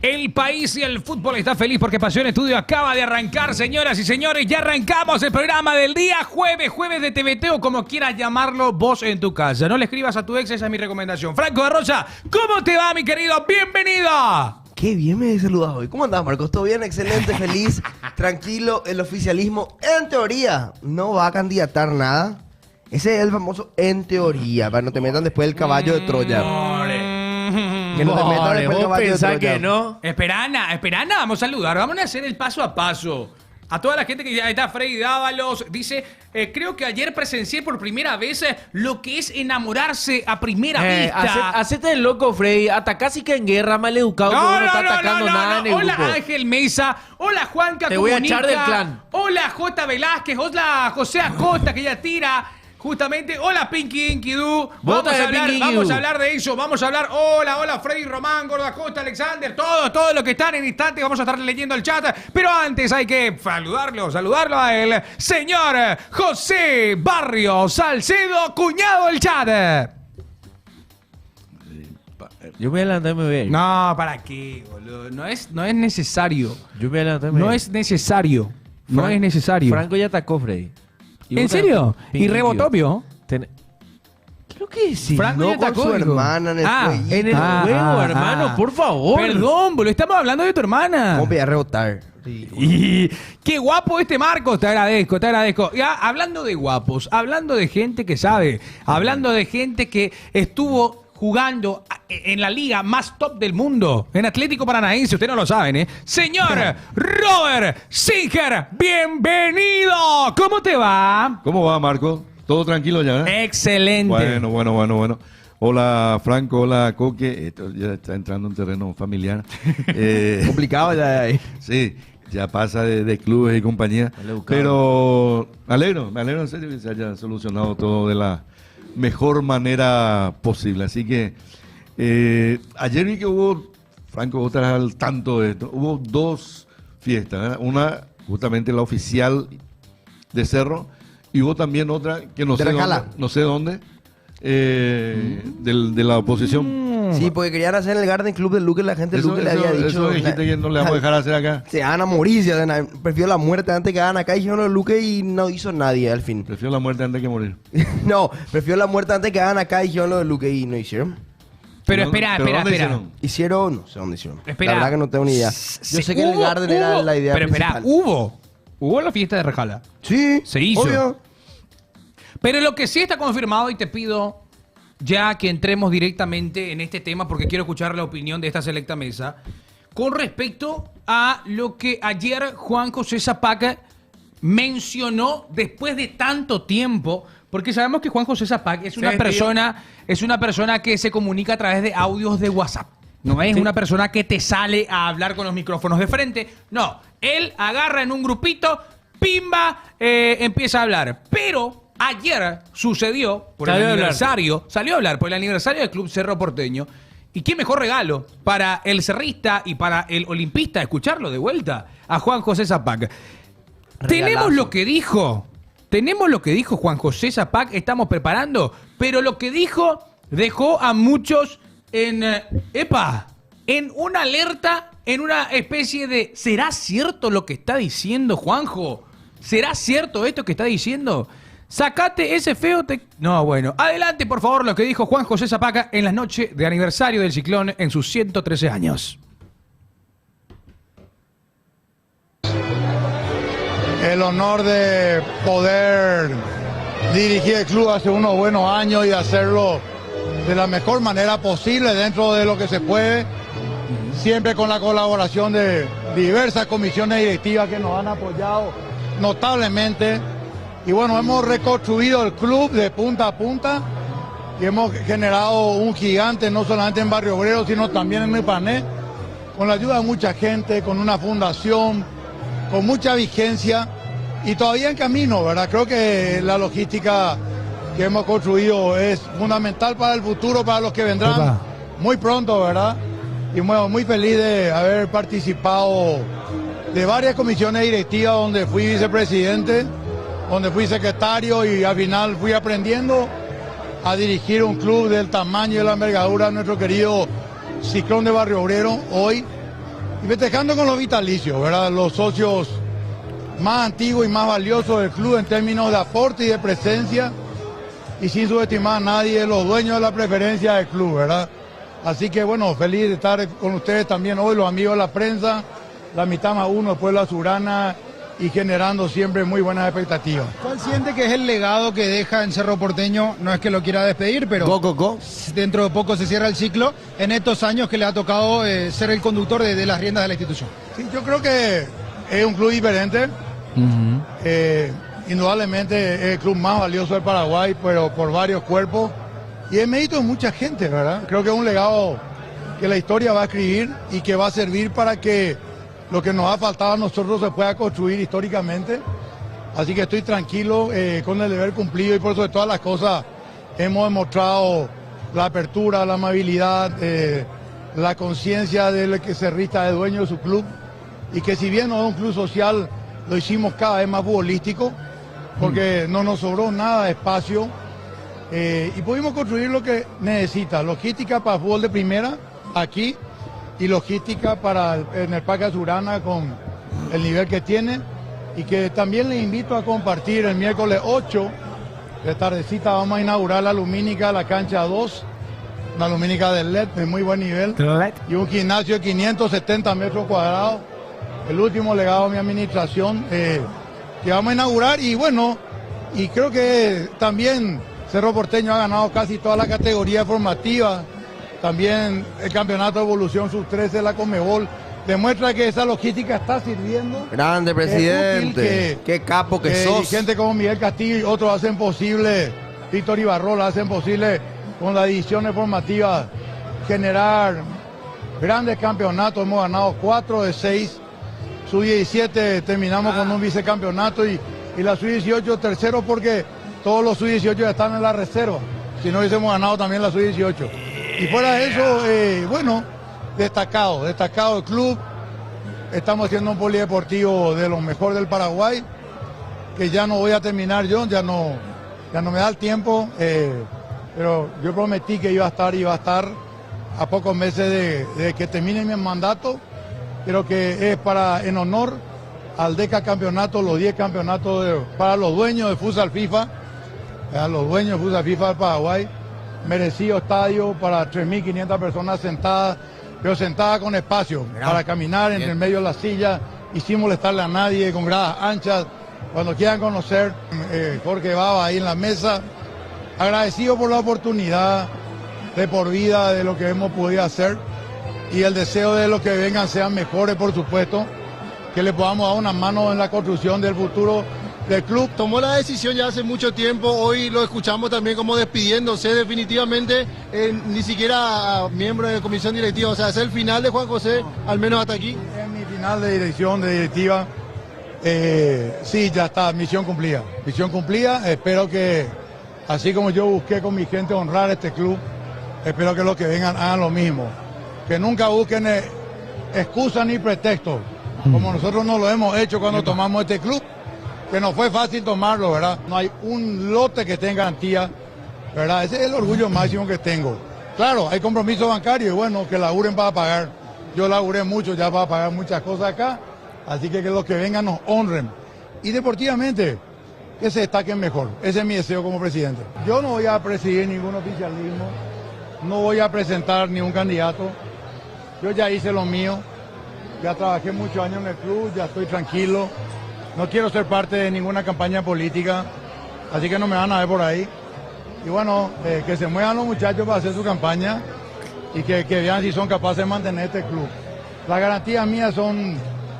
El país y el fútbol está feliz porque Pasión Estudio acaba de arrancar, señoras y señores. Ya arrancamos el programa del día jueves de TVT o como quieras llamarlo vos en tu casa. No le escribas a tu ex, esa es mi recomendación. Franco de Rocha, ¿cómo te va, mi querido? ¡Bienvenido! Qué bien me saludas hoy. ¿Cómo andás, Marcos? ¿Todo bien? Excelente, feliz, tranquilo. El oficialismo, en teoría, no va a candidatar nada. Ese es el famoso en teoría, para que no te metan después el caballo de Troya. Que no te metan después el caballo de Troya. Que no. Esperana, vamos a saludar, vamos a hacer el paso a paso. A toda la gente que ya está, Freddy Dávalos, dice, creo que ayer presencié por primera vez lo que es enamorarse a primera vista. Hacete el loco, Freddy. Hasta casi que en guerra, maleducado, que uno no está atacando nada en el Hola grupo. Ángel Mesa, hola Juanca Te voy a Comunica, echar del clan. Hola J. Velázquez, hola José Acosta, que ya tira. Justamente, hola Pinky Inky Doo. Vamos a hablar de eso. Vamos a hablar. Hola Freddy Román, Gorda Costa, Alexander, todo lo que están en instantes. Vamos a estar leyendo el chat. Pero antes hay que saludarlo a el señor José Barrio Salcedo, cuñado del chat. Yo me adelanté y me voy a ir. No, ¿para qué, boludo? No es necesario. Yo me adelanté y me voy No a ir. es necesario. No es necesario. Franco ya atacó, Freddy. ¿En serio? ¿Y rebotó, vio? Creo que sí. Franco ya No con atacó, su dijo. hermana en el jueguito. En el juego, hermano, por favor. Perdón, boludo, estamos hablando de tu hermana. ¿Cómo voy a rebotar? Y qué guapo este Marcos, te agradezco. Ya, hablando de guapos, hablando de gente que sabe, hablando de gente que estuvo jugando en la liga más top del mundo, en Atlético Paranaense, ustedes no lo saben, ¿eh? Señor Robert Singer, bienvenido. ¿Cómo te va? ¿Cómo va, Marco? ¿Todo tranquilo ya? Excelente. Bueno. Hola, Franco. Hola, Coque. Esto ya está entrando en terreno familiar. Complicado ya ahí. Sí, ya pasa de clubes y compañía. Pero me alegro en serio que se haya solucionado todo de la mejor manera posible. Así que ayer vi que hubo, Franco, vos estás al tanto de esto, hubo dos fiestas, ¿eh? Una justamente la oficial de Cerro y hubo también otra que no sé dónde, de la oposición. Sí, porque querían hacer en el Garden Club del Luque, la gente del Luque le había dicho. Eso dijiste que no le vamos a dejar hacer acá. Se van a morir, prefiero la muerte antes que hagan acá, dijeron los Luque y no hizo nadie al fin. Prefiero la muerte antes que morir. No, prefiero la muerte antes que hagan acá, dijeron los de Luque y no hicieron. Pero espera. Hicieron, no sé dónde hicieron. Espera. La verdad que no tengo ni idea. Yo sé que el Garden era la idea Pero espera, principal. hubo la fiesta de Rejala. Sí, Se hizo. obvio. Pero lo que sí está confirmado, y te pido ya que entremos directamente en este tema porque quiero escuchar la opinión de esta selecta mesa, con respecto a lo que ayer Juan José Zapac mencionó después de tanto tiempo, porque sabemos que Juan José Zapac es una persona que se comunica a través de audios de WhatsApp. No es una persona que te sale a hablar con los micrófonos de frente. No, él agarra en un grupito, pimba, empieza a hablar. Pero ayer sucedió por el aniversario, salió a hablar por el aniversario del Club Cerro Porteño. Y qué mejor regalo para el cerrista y para el olimpista escucharlo de vuelta a Juan José Zapac. Tenemos lo que dijo Juan José Zapac, estamos preparando, pero lo que dijo dejó a muchos en una alerta, en una especie de ¿será cierto lo que está diciendo Juanjo? ¿Será cierto esto que está diciendo? Sacate ese feo No, bueno. Adelante, por favor, lo que dijo Juan José Zapac en la noche de aniversario del Ciclón en sus 113 años. El honor de poder dirigir el club hace unos buenos años y hacerlo de la mejor manera posible dentro de lo que se puede, siempre con la colaboración de diversas comisiones directivas que nos han apoyado notablemente. Y bueno, hemos reconstruido el club de punta a punta y hemos generado un gigante no solamente en Barrio Obrero, sino también en Ipané, con la ayuda de mucha gente, con una fundación, con mucha vigencia y todavía en camino, ¿verdad? Creo que la logística que hemos construido es fundamental para el futuro, para los que vendrán muy pronto, ¿verdad? Y muy feliz de haber participado de varias comisiones directivas donde fui vicepresidente, donde fui secretario y al final fui aprendiendo a dirigir un club del tamaño y de la envergadura de nuestro querido Ciclón de Barrio Obrero hoy. Y festejando con los vitalicios, ¿verdad? Los socios más antiguos y más valiosos del club en términos de aporte y de presencia, y sin subestimar a nadie, los dueños de la preferencia del club, ¿verdad? Así que bueno, feliz de estar con ustedes también hoy, los amigos de la prensa, la mitad más uno, después la Azurana, y generando siempre muy buenas expectativas. ¿Cuál siente que es el legado que deja en Cerro Porteño? No es que lo quiera despedir, pero dentro de poco se cierra el ciclo en estos años que le ha tocado ser el conductor de las riendas de la institución. Sí, yo creo que es un club diferente. Indudablemente es el club más valioso del Paraguay, pero por varios cuerpos. Y es mérito de mucha gente, ¿verdad? Creo que es un legado que la historia va a escribir y que va a servir para que lo que nos ha faltado a nosotros se pueda construir históricamente. Así que estoy tranquilo con el deber cumplido y por sobre todas las cosas hemos demostrado la apertura, la amabilidad, la conciencia del que se rista de dueño de su club y que si bien no es un club social, lo hicimos cada vez más futbolístico porque no nos sobró nada de espacio y pudimos construir lo que necesita, logística para fútbol de primera aquí y logística para en el Parque Azurana con el nivel que tiene y que también les invito a compartir el miércoles 8 de tardecita vamos a inaugurar la lumínica, la cancha 2, una lumínica del LED de muy buen nivel y un gimnasio de 570 metros cuadrados, el último legado de mi administración que vamos a inaugurar y bueno, y creo que también Cerro Porteño ha ganado casi toda la categoría formativa. También el campeonato de evolución sub-13 de la Conmebol demuestra que esa logística está sirviendo. Grande presidente, útil, qué capo que sos. Gente como Miguel Castillo y otros hacen posible, Víctor Ibarrola hacen posible con las divisiones formativas generar grandes campeonatos. Hemos ganado 4 de 6, sub-17 terminamos con un vicecampeonato y la sub-18 tercero porque todos los sub-18 ya están en la reserva. Si no hubiésemos ganado también la sub-18. Y fuera de eso, bueno, destacado el club. Estamos haciendo un polideportivo de los mejores del Paraguay, que ya no voy a terminar yo, ya no me da el tiempo, pero yo prometí que iba a estar a pocos meses de que termine mi mandato. Creo que es en honor al decacampeonato, los 10 campeonatos para los dueños de Futsal FIFA, los dueños de Futsal FIFA del Paraguay. Merecido estadio para 3.500 personas sentadas, pero sentadas con espacio para caminar entre el medio de la silla y sin molestarle a nadie, con gradas anchas. Cuando quieran conocer, Jorge Baba ahí en la mesa. Agradecido por la oportunidad de por vida de lo que hemos podido hacer y el deseo de los que vengan sean mejores, por supuesto, que le podamos dar una mano en la construcción del futuro del club. Tomó la decisión ya hace mucho tiempo, hoy lo escuchamos también como despidiéndose definitivamente, ni siquiera miembro de la comisión directiva, o sea, es el final de Juan José, al menos hasta aquí. Es mi final de dirección, de directiva, sí, ya está, misión cumplida, espero que, así como yo busqué con mi gente honrar este club, espero que los que vengan hagan lo mismo, que nunca busquen excusas ni pretextos, como nosotros no lo hemos hecho cuando tomamos este club, que no fue fácil tomarlo, ¿verdad? No hay un lote que esté en garantía, ¿verdad? Ese es el orgullo máximo que tengo. Claro, hay compromiso bancario y bueno, que laburen para pagar. Yo laburé mucho ya para pagar muchas cosas acá, así que los que vengan nos honren. Y deportivamente, que se destaquen mejor. Ese es mi deseo como presidente. Yo no voy a presidir ningún oficialismo, no voy a presentar ningún candidato. Yo ya hice lo mío, ya trabajé muchos años en el club, ya estoy tranquilo. No quiero ser parte de ninguna campaña política, así que no me van a ver por ahí. Y bueno, que se muevan los muchachos para hacer su campaña y que vean si son capaces de mantener este club. Las garantías mías son,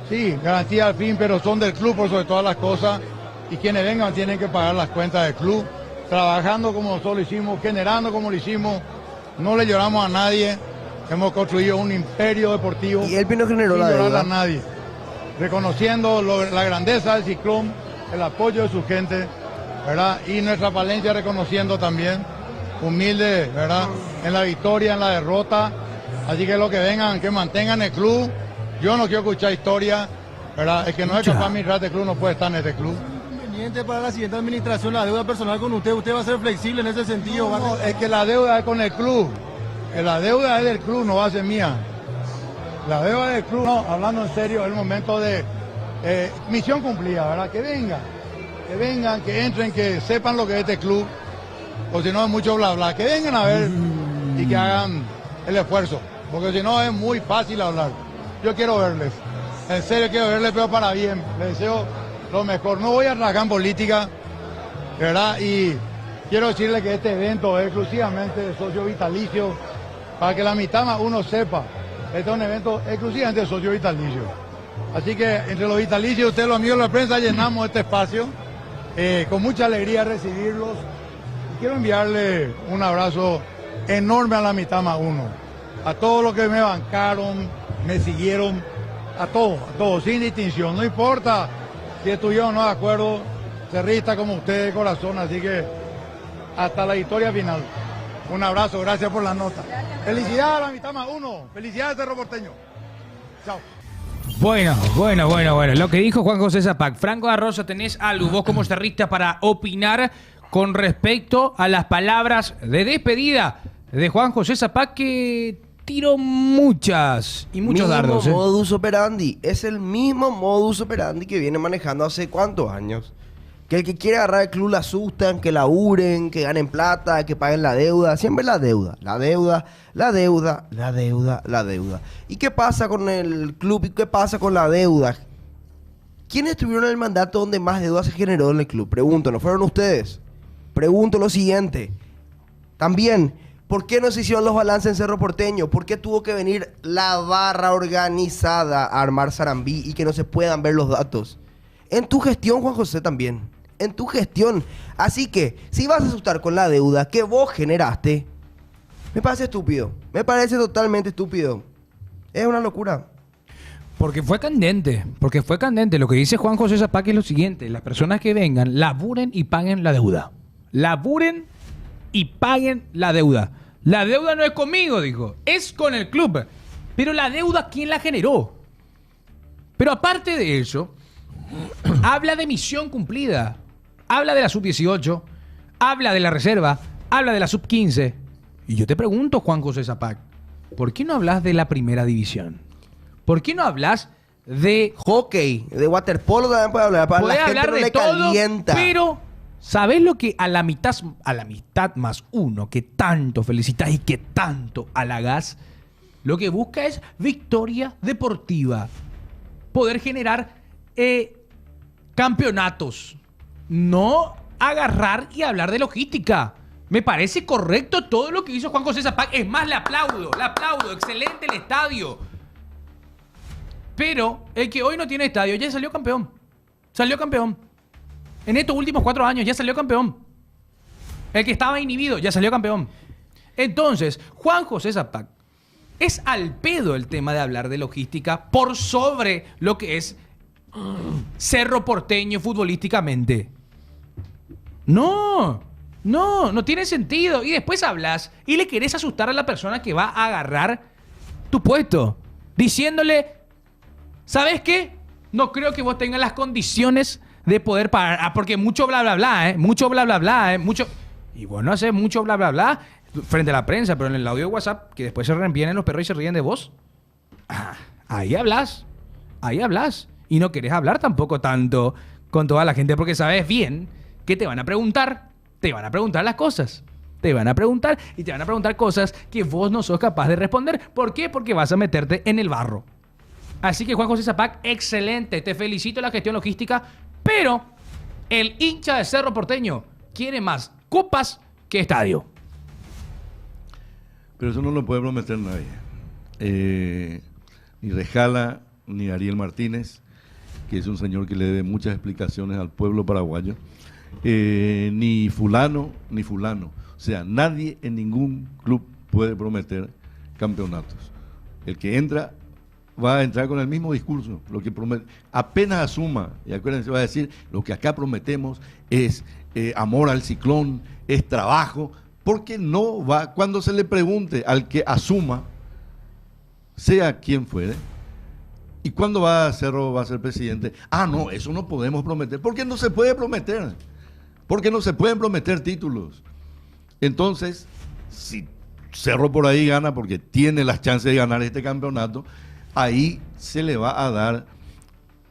sí, garantías al fin, pero son del club por sobre todas las cosas. Y quienes vengan tienen que pagar las cuentas del club, trabajando como nosotros lo hicimos, generando como lo hicimos. No le lloramos a nadie, hemos construido un imperio deportivo. Y él no generó sin la llorarle deuda. a nadie. Reconociendo la grandeza del Ciclón, el apoyo de su gente, ¿verdad? Y nuestra Palencia reconociendo también, humilde, ¿verdad? En la victoria, en la derrota. Así que los que vengan, que mantengan el club. Yo no quiero escuchar historia, ¿verdad? El que no es capaz de administrar este club no puede estar en este club. Inconveniente para la siguiente administración, la deuda personal con usted va a ser flexible en ese sentido. No, es que la deuda es con el club. Que la deuda es del club, no va a ser mía. La deuda del club, no, hablando en serio, es el momento de misión cumplida, ¿verdad? Que vengan, que entren, que sepan lo que es este club, o si no es mucho bla bla, que vengan a ver y que hagan el esfuerzo, porque si no es muy fácil hablar. Yo quiero verles, en serio quiero verles, pero para bien, les deseo lo mejor. No voy a trabajar en política, ¿verdad? Y quiero decirles que este evento es exclusivamente de socio vitalicio, para que la mitad más uno sepa. Este es un evento exclusivamente de socio vitalicio. Así que entre los vitalicios y ustedes, los amigos de la prensa, llenamos este espacio. Con mucha alegría recibirlos. Y quiero enviarle un abrazo enorme a la mitad más uno. A todos los que me bancaron, me siguieron, a todos, sin distinción. No importa si estuvieron o no de acuerdo, cerrista como ustedes de corazón. Así que hasta la victoria final. Un abrazo, gracias por la nota. Felicidades a la mitad más uno. Felicidades, Cerro Porteño. Chao. Bueno. Lo que dijo Juan José Zapac. Franco da Rosa, ¿tenés algo vos como cerrista para opinar con respecto a las palabras de despedida de Juan José Zapac, que tiró muchos dardos? Modus operandi. Es el mismo modus operandi que viene manejando hace cuántos años. Que el que quiere agarrar el club la asustan, que laburen, que ganen plata, que paguen la deuda. Siempre la deuda. ¿Y qué pasa con el club? ¿Y qué pasa con la deuda? ¿Quiénes tuvieron el mandato donde más deuda se generó en el club? Pregunto, ¿no fueron ustedes? Pregunto lo siguiente. También, ¿por qué no se hicieron los balances en Cerro Porteño? ¿Por qué tuvo que venir la barra organizada a armar Sarandí y que no se puedan ver los datos? En tu gestión, Juan José, también. En tu gestión. Así que, si vas a asustar con la deuda que vos generaste, me parece estúpido. Me parece totalmente estúpido. Es una locura. Porque fue candente. Lo que dice Juan José Zapac es lo siguiente. Las personas que vengan, laburen y paguen la deuda. Laburen y paguen la deuda. La deuda no es conmigo, dijo. Es con el club. Pero la deuda, ¿quién la generó? Pero aparte de eso, habla de misión cumplida. Habla de la sub-18. Habla de la reserva. Habla de la sub-15. Y yo te pregunto, Juan José Zapac, ¿por qué no hablas de la primera división? ¿Por qué no hablas de hockey, de waterpolo? También puede hablar. Para puede la gente hablar no de le todo, calienta. Pero ¿sabés lo que a la mitad más uno que tanto felicitas y que tanto halagás? Lo que busca es victoria deportiva. Poder generar campeonatos. No agarrar y hablar de logística. Me parece correcto todo lo que hizo Juan José Zapac. Es más, le aplaudo. Excelente el estadio. Pero el que hoy no tiene estadio ya salió campeón. En estos últimos 4 años ya salió campeón. El que estaba inhibido ya salió campeón. Entonces, Juan José Zapac, es al pedo el tema de hablar de logística por sobre lo que es Cerro Porteño futbolísticamente. No tiene sentido. Y después hablas y le querés asustar a la persona que va a agarrar tu puesto, diciéndole, ¿sabes qué? No creo que vos tengas las condiciones de poder pagar. Porque mucho bla bla bla, mucho. Y vos no haces mucho bla bla bla frente a la prensa, pero en el audio de WhatsApp, que después se vienen los perros y se ríen de vos. Ahí hablas. Y no querés hablar tampoco tanto con toda la gente, porque sabes bien que te van a preguntar las cosas. Te van a preguntar cosas que vos no sos capaz de responder. ¿Por qué? Porque vas a meterte en el barro. Así que Juan José Zapac, excelente. Te felicito en la gestión logística, pero el hincha de Cerro Porteño quiere más copas que estadio. Pero eso no lo puede prometer nadie. Ni Rejala, ni Ariel Martínez, que es un señor que le debe muchas explicaciones al pueblo paraguayo. Ni fulano. O sea, nadie en ningún club puede prometer campeonatos. El que entra va a entrar con el mismo discurso. Lo que promete, apenas asuma, y acuérdense, va a decir, lo que acá prometemos es amor al ciclón, es trabajo, porque no va, cuando se le pregunte al que asuma, sea quien fuere, ¿y cuándo va a ser presidente? No, eso no podemos prometer. ¿Por qué no se puede prometer? Porque no se pueden prometer títulos. Entonces, si Cerro por ahí gana, porque tiene las chances de ganar este campeonato, ahí se le va a dar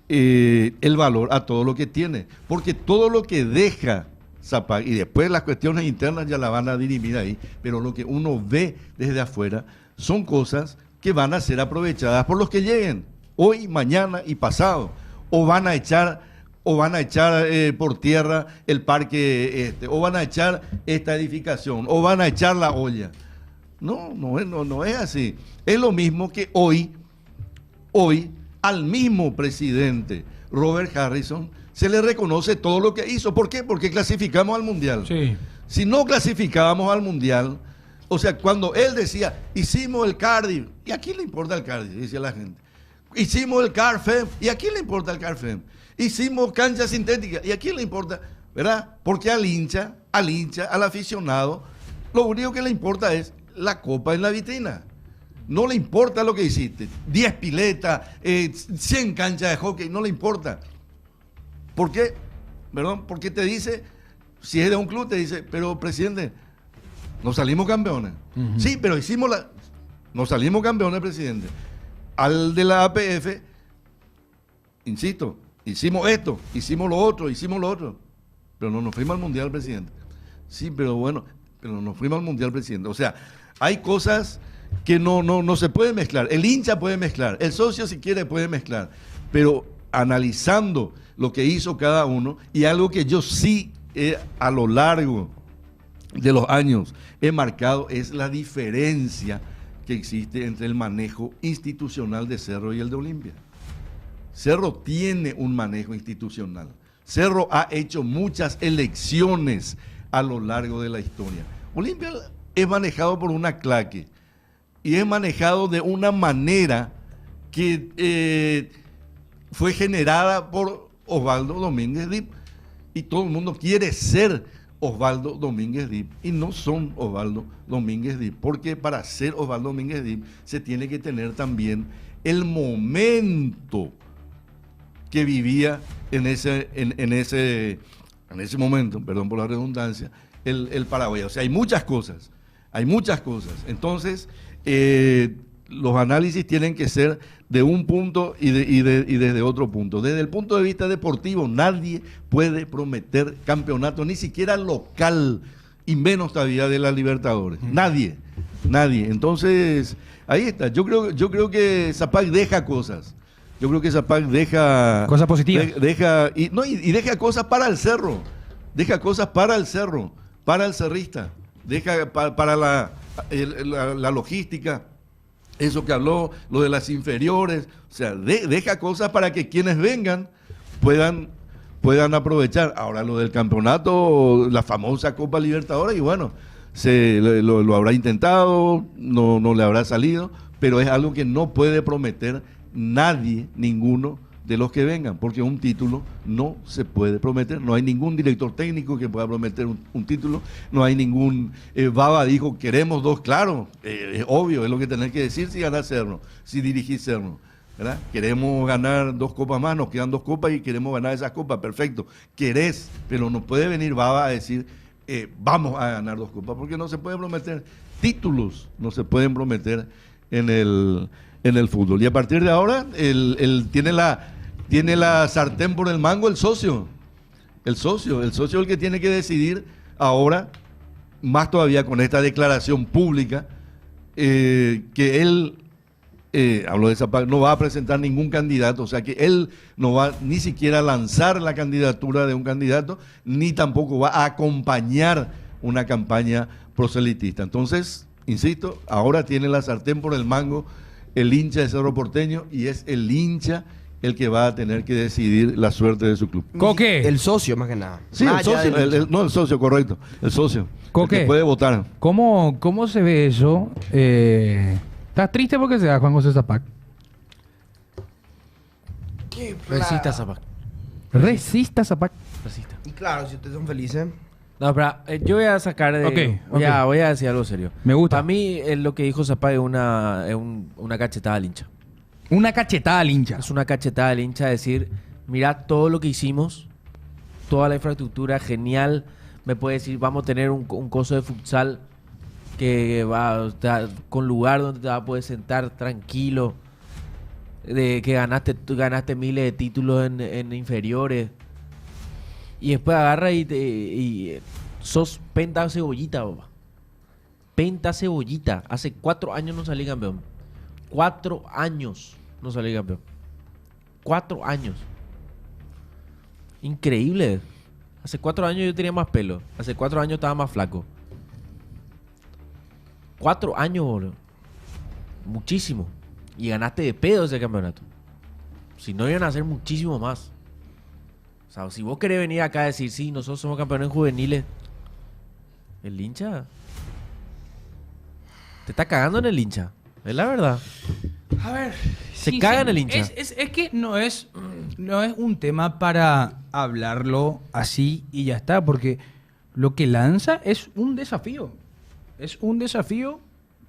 el valor a todo lo que tiene. Porque todo lo que deja Zapag, y después las cuestiones internas ya la van a dirimir ahí, pero lo que uno ve desde afuera son cosas que van a ser aprovechadas por los que lleguen, hoy, mañana y pasado, o van a echar por tierra el parque o van a echar esta edificación, o van a echar la olla. No es así. Es lo mismo que hoy al mismo presidente Robert Harrison se le reconoce todo lo que hizo. ¿Por qué? Porque clasificamos al Mundial. Sí. Si no clasificábamos al Mundial, o sea, cuando él decía, hicimos el Cardiff, ¿y a quién le importa el Cardiff? Dice la gente. Hicimos el CARFEM, ¿y a quién le importa el CARFEM? Hicimos cancha sintética, ¿y a quién le importa? ¿Verdad? Porque al hincha, al aficionado, lo único que le importa es la copa en la vitrina. No le importa lo que hiciste. 10 piletas, 100 canchas de hockey, no le importa. ¿Por qué? ¿Perdón? Porque te dice, si es de un club, te dice, pero presidente, nos salimos campeones. Sí, pero nos salimos campeones, presidente. Al de la APF, insisto, hicimos esto, hicimos lo otro, pero no nos fuimos al Mundial, presidente. Sí, pero bueno, pero nos fuimos al Mundial, presidente. O sea, hay cosas que no se pueden mezclar. El hincha puede mezclar, el socio si quiere puede mezclar, pero analizando lo que hizo cada uno, y algo que yo sí a lo largo de los años he marcado es la diferencia que existe entre el manejo institucional de Cerro y el de Olimpia. Cerro tiene un manejo institucional. Cerro ha hecho muchas elecciones a lo largo de la historia. Olimpia es manejado por una claque y es manejado de una manera que fue generada por Osvaldo Domínguez Dip, y todo el mundo quiere ser Osvaldo Domínguez Dip y no son Osvaldo Domínguez Dip, porque para ser Osvaldo Domínguez Dip se tiene que tener también el momento que vivía en ese momento, perdón por la redundancia, el Paraguay. O sea, hay muchas cosas. Entonces, los análisis tienen que ser de un punto y desde otro punto. Desde el punto de vista deportivo, nadie puede prometer campeonato, ni siquiera local, y menos todavía de la Libertadores. Nadie. Entonces, ahí está. Yo creo que Zapag deja cosas. Yo creo que Zapag deja cosas positivas. Deja cosas para el Cerro. Deja cosas para el Cerro, para el cerrista. Deja para la logística. Eso que habló, lo de las inferiores, o sea, deja cosas para que quienes vengan puedan aprovechar. Ahora lo del campeonato, la famosa Copa Libertadores, y bueno, lo habrá intentado, no le habrá salido, pero es algo que no puede prometer nadie, ninguno de los que vengan, porque un título no se puede prometer. No hay ningún director técnico que pueda prometer un título, no hay ningún Baba dijo queremos 2, claro, es obvio, es lo que tenés que decir si ganás Cerro, si dirigís Cerro, ¿verdad? Queremos ganar 2 copas más, nos quedan 2 copas y queremos ganar esas copas, perfecto, querés, pero no puede venir Baba a decir vamos a ganar 2 copas, porque no se puede prometer títulos, no se pueden prometer en el fútbol. Y a partir de ahora, tiene la sartén por el mango el socio. El socio es el que tiene que decidir ahora, más todavía con esta declaración pública, que él, hablo de Zapag, no va a presentar ningún candidato, o sea que él no va ni siquiera a lanzar la candidatura de un candidato, ni tampoco va a acompañar una campaña proselitista. Entonces, insisto, ahora tiene la sartén por el mango el hincha de Cerro Porteño, y es el hincha el que va a tener que decidir la suerte de su club. Coque. El socio, más que nada. Sí, el socio, el socio, correcto. El socio. Coque. El que puede votar. ¿Cómo se ve eso? ¿Estás triste porque se da Juan José Zapag? Resista, Zapag. Resista Zapag. Resista. Y claro, si ustedes son felices. No, pero yo voy a sacar de... Ok. Voy a decir algo serio. Me gusta. Para mí, lo que dijo Zapag es una cachetada al hincha. Una cachetada al hincha. Es una cachetada al hincha decir, mira todo lo que hicimos, toda la infraestructura, genial. Me puede decir, vamos a tener un coso de futsal que va con lugar donde te vas a poder sentar tranquilo. de que tú ganaste miles de títulos en inferiores. Y después agarra y sos penta cebollita, papá. Penta cebollita. Hace 4 años no salí campeón. 4 años no salí campeón. 4 años. Increíble. Hace 4 años yo tenía más pelo. Hace 4 años estaba más flaco. 4 años, boludo. Muchísimo. Y ganaste de pedo ese campeonato. Si no, iban a hacer muchísimo más. O sea, si vos querés venir acá a decir, sí, nosotros somos campeones juveniles. El hincha te está cagando en el hincha. Es la verdad. A ver. Se caga en el hincha. Es que no es un tema para hablarlo así y ya está, porque lo que lanza es un desafío. Es un desafío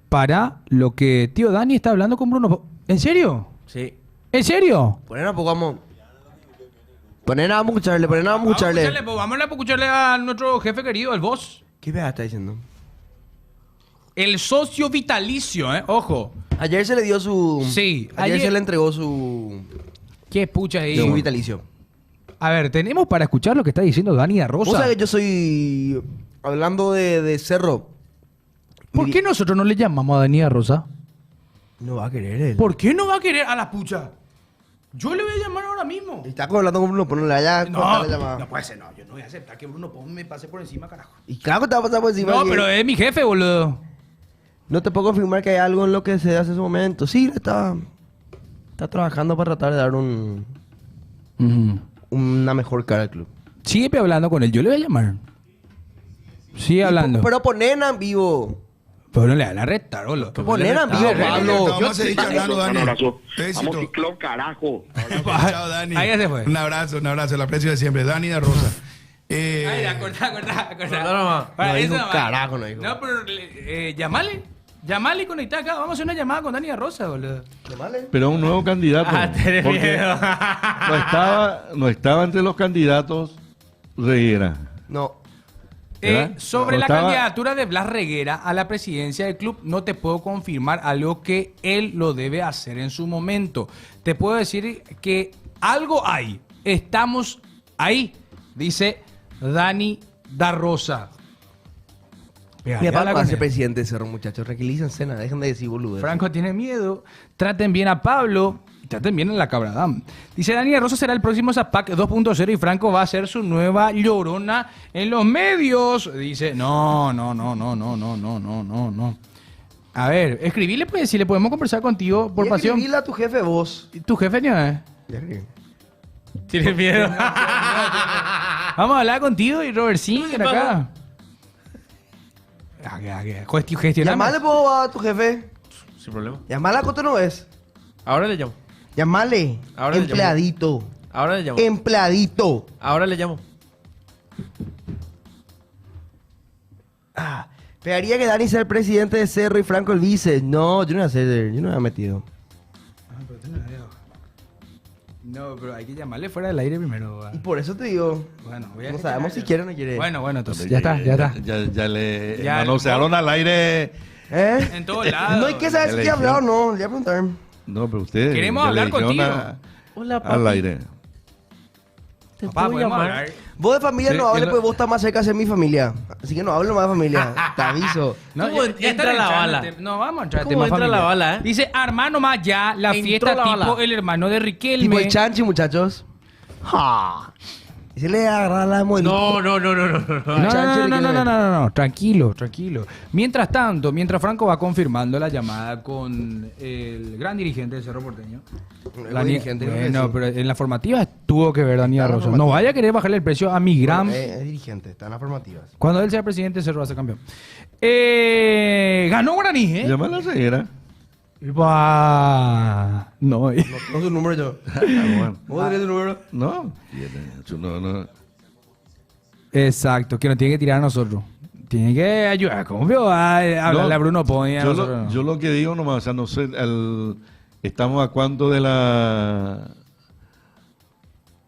para lo que tío Dani está hablando con Bruno. ¿En serio? Sí. ¿En serio? Poner a poco, vamos. Poner a escucharle, poner a escucharle. Vamos a escucharle a nuestro jefe querido, el boss. ¿Qué me está diciendo? El socio vitalicio, ojo. Ayer se le dio su... Sí, Ayer se le entregó su... ¿Qué pucha ahí? Su vitalicio. A ver, tenemos para escuchar lo que está diciendo Dani da Rosa. Vos sabés que yo soy... Hablando de Cerro. ¿Por qué nosotros no le llamamos a Dani da Rosa? No va a querer él. ¿Por qué no va a querer a la pucha? Yo le voy a llamar ahora mismo. Está hablando con Bruno, ponle allá. No puede ser, no. Yo no voy a aceptar que Bruno Pons me pase por encima, carajo. Y claro que te va a pasar por encima. No, que- pero es mi jefe, boludo. No te puedo confirmar que hay algo en lo que se hace en su momento. Sí, está trabajando para tratar de dar una mejor cara al club. Sigue hablando con él. Yo le voy a llamar. Sigue hablando. Pero ponen en vivo. Pero no le van a retar, boludo. Poner en vivo, Pablo. Vamos a seguir charlando, Dani. Un abrazo. Éxito. Vamos, Ciclón, carajo. Chao, Dani. Ahí ya se fue. Un abrazo, el aprecio de siempre. Dani de Rosa. Ay, acordá. No, nomás. Para No eso dijo un nomás. carajo, no dijo. No, pero llamale y conectá acá. Vamos a hacer una llamada con Dani da Rosa, boludo. Pero un nuevo candidato. tenés porque miedo. no estaba entre los candidatos Reguera. No. ¿Verdad? Sobre No la estaba- candidatura de Blas Reguera a la presidencia del club, no te puedo confirmar algo que él lo debe hacer en su momento. Te puedo decir que algo hay. Estamos ahí, dice Dani da Rosa. Mi papá va a ser presidente de Cerro, muchachos. Tranquilícense, nada. Dejen de decir boludo. Franco tiene miedo. Traten bien a Pablo. Y traten bien a la Cabradam. Dice Dani da Rosa será el próximo Zapac 2.0 y Franco va a ser su nueva llorona en los medios. Dice, no. A ver, escribile pues, si le podemos conversar contigo por pasión. Escribile a tu jefe vos. ¿Tu jefe no es? Ya escribí. Tienes miedo. Vamos a hablar contigo y Robert Singer acá. Gestioname. Llamale po, a tu jefe. Sin problema. Llamale a Coto no es. Ahora le llamo. Llamale. Ahora le Empleadito. Ahora le llamo. Empleadito. Ahora le llamo. Pegaría que Dani sea el presidente de Cerro y Franco el vice. No, yo no voy a hacer, yo no me había metido. No, pero hay que llamarle fuera del aire primero. Y por eso te digo. Bueno, voy a No gestionar sabemos si eso. quiere o no quiere. Bueno, entonces, ya está. Ya le Ya, manosearon al aire. ¿Eh? En todos lados. No hay que saber si quiere hablar o no. Le voy a preguntar. No, pero ustedes. Queremos ya hablar le dijeron contigo. Hola, papi. al aire. ¿Te Papá, puedo podemos llamar? hablar. Vos de familia Sí, no hables, que no- pues vos estás más cerca de ser mi familia. Así que no hables más de familia. Te aviso. No, ¿Cómo ya entra están la entrando bala? en tema. No, vamos a entrar en ¿Cómo tema entra la familiar. bala, Dice, hermano más ya, la Entró fiesta la tipo bala. el hermano de Riquelme. Tipo el chanchi, muchachos. Ja. Y se le agarra la modelito. No. No. Tranquilo. Mientras tanto, mientras Franco va confirmando la llamada con el gran dirigente del Cerro Porteño. El buen dirigente, creo que Bueno, sí. pero en la formativa tuvo que ver Dani Está en la Rosa. No formativa. vaya a querer bajarle el precio a mi gran... Es dirigente, está en las formativas. Cuando él sea presidente, Cerro va a ser campeón. Ganó Guaraní, ¿eh? Llama a la Reguera. Bah, no. No tengo su número yo. Bueno. ¿Vos tenés su número? No. No. Exacto, que nos tiene que tirar a nosotros. Tiene que ayudar. ¿Cómo veo a hablarle a Bruno Poni? Yo lo que digo nomás, o sea, no sé, estamos a cuánto de la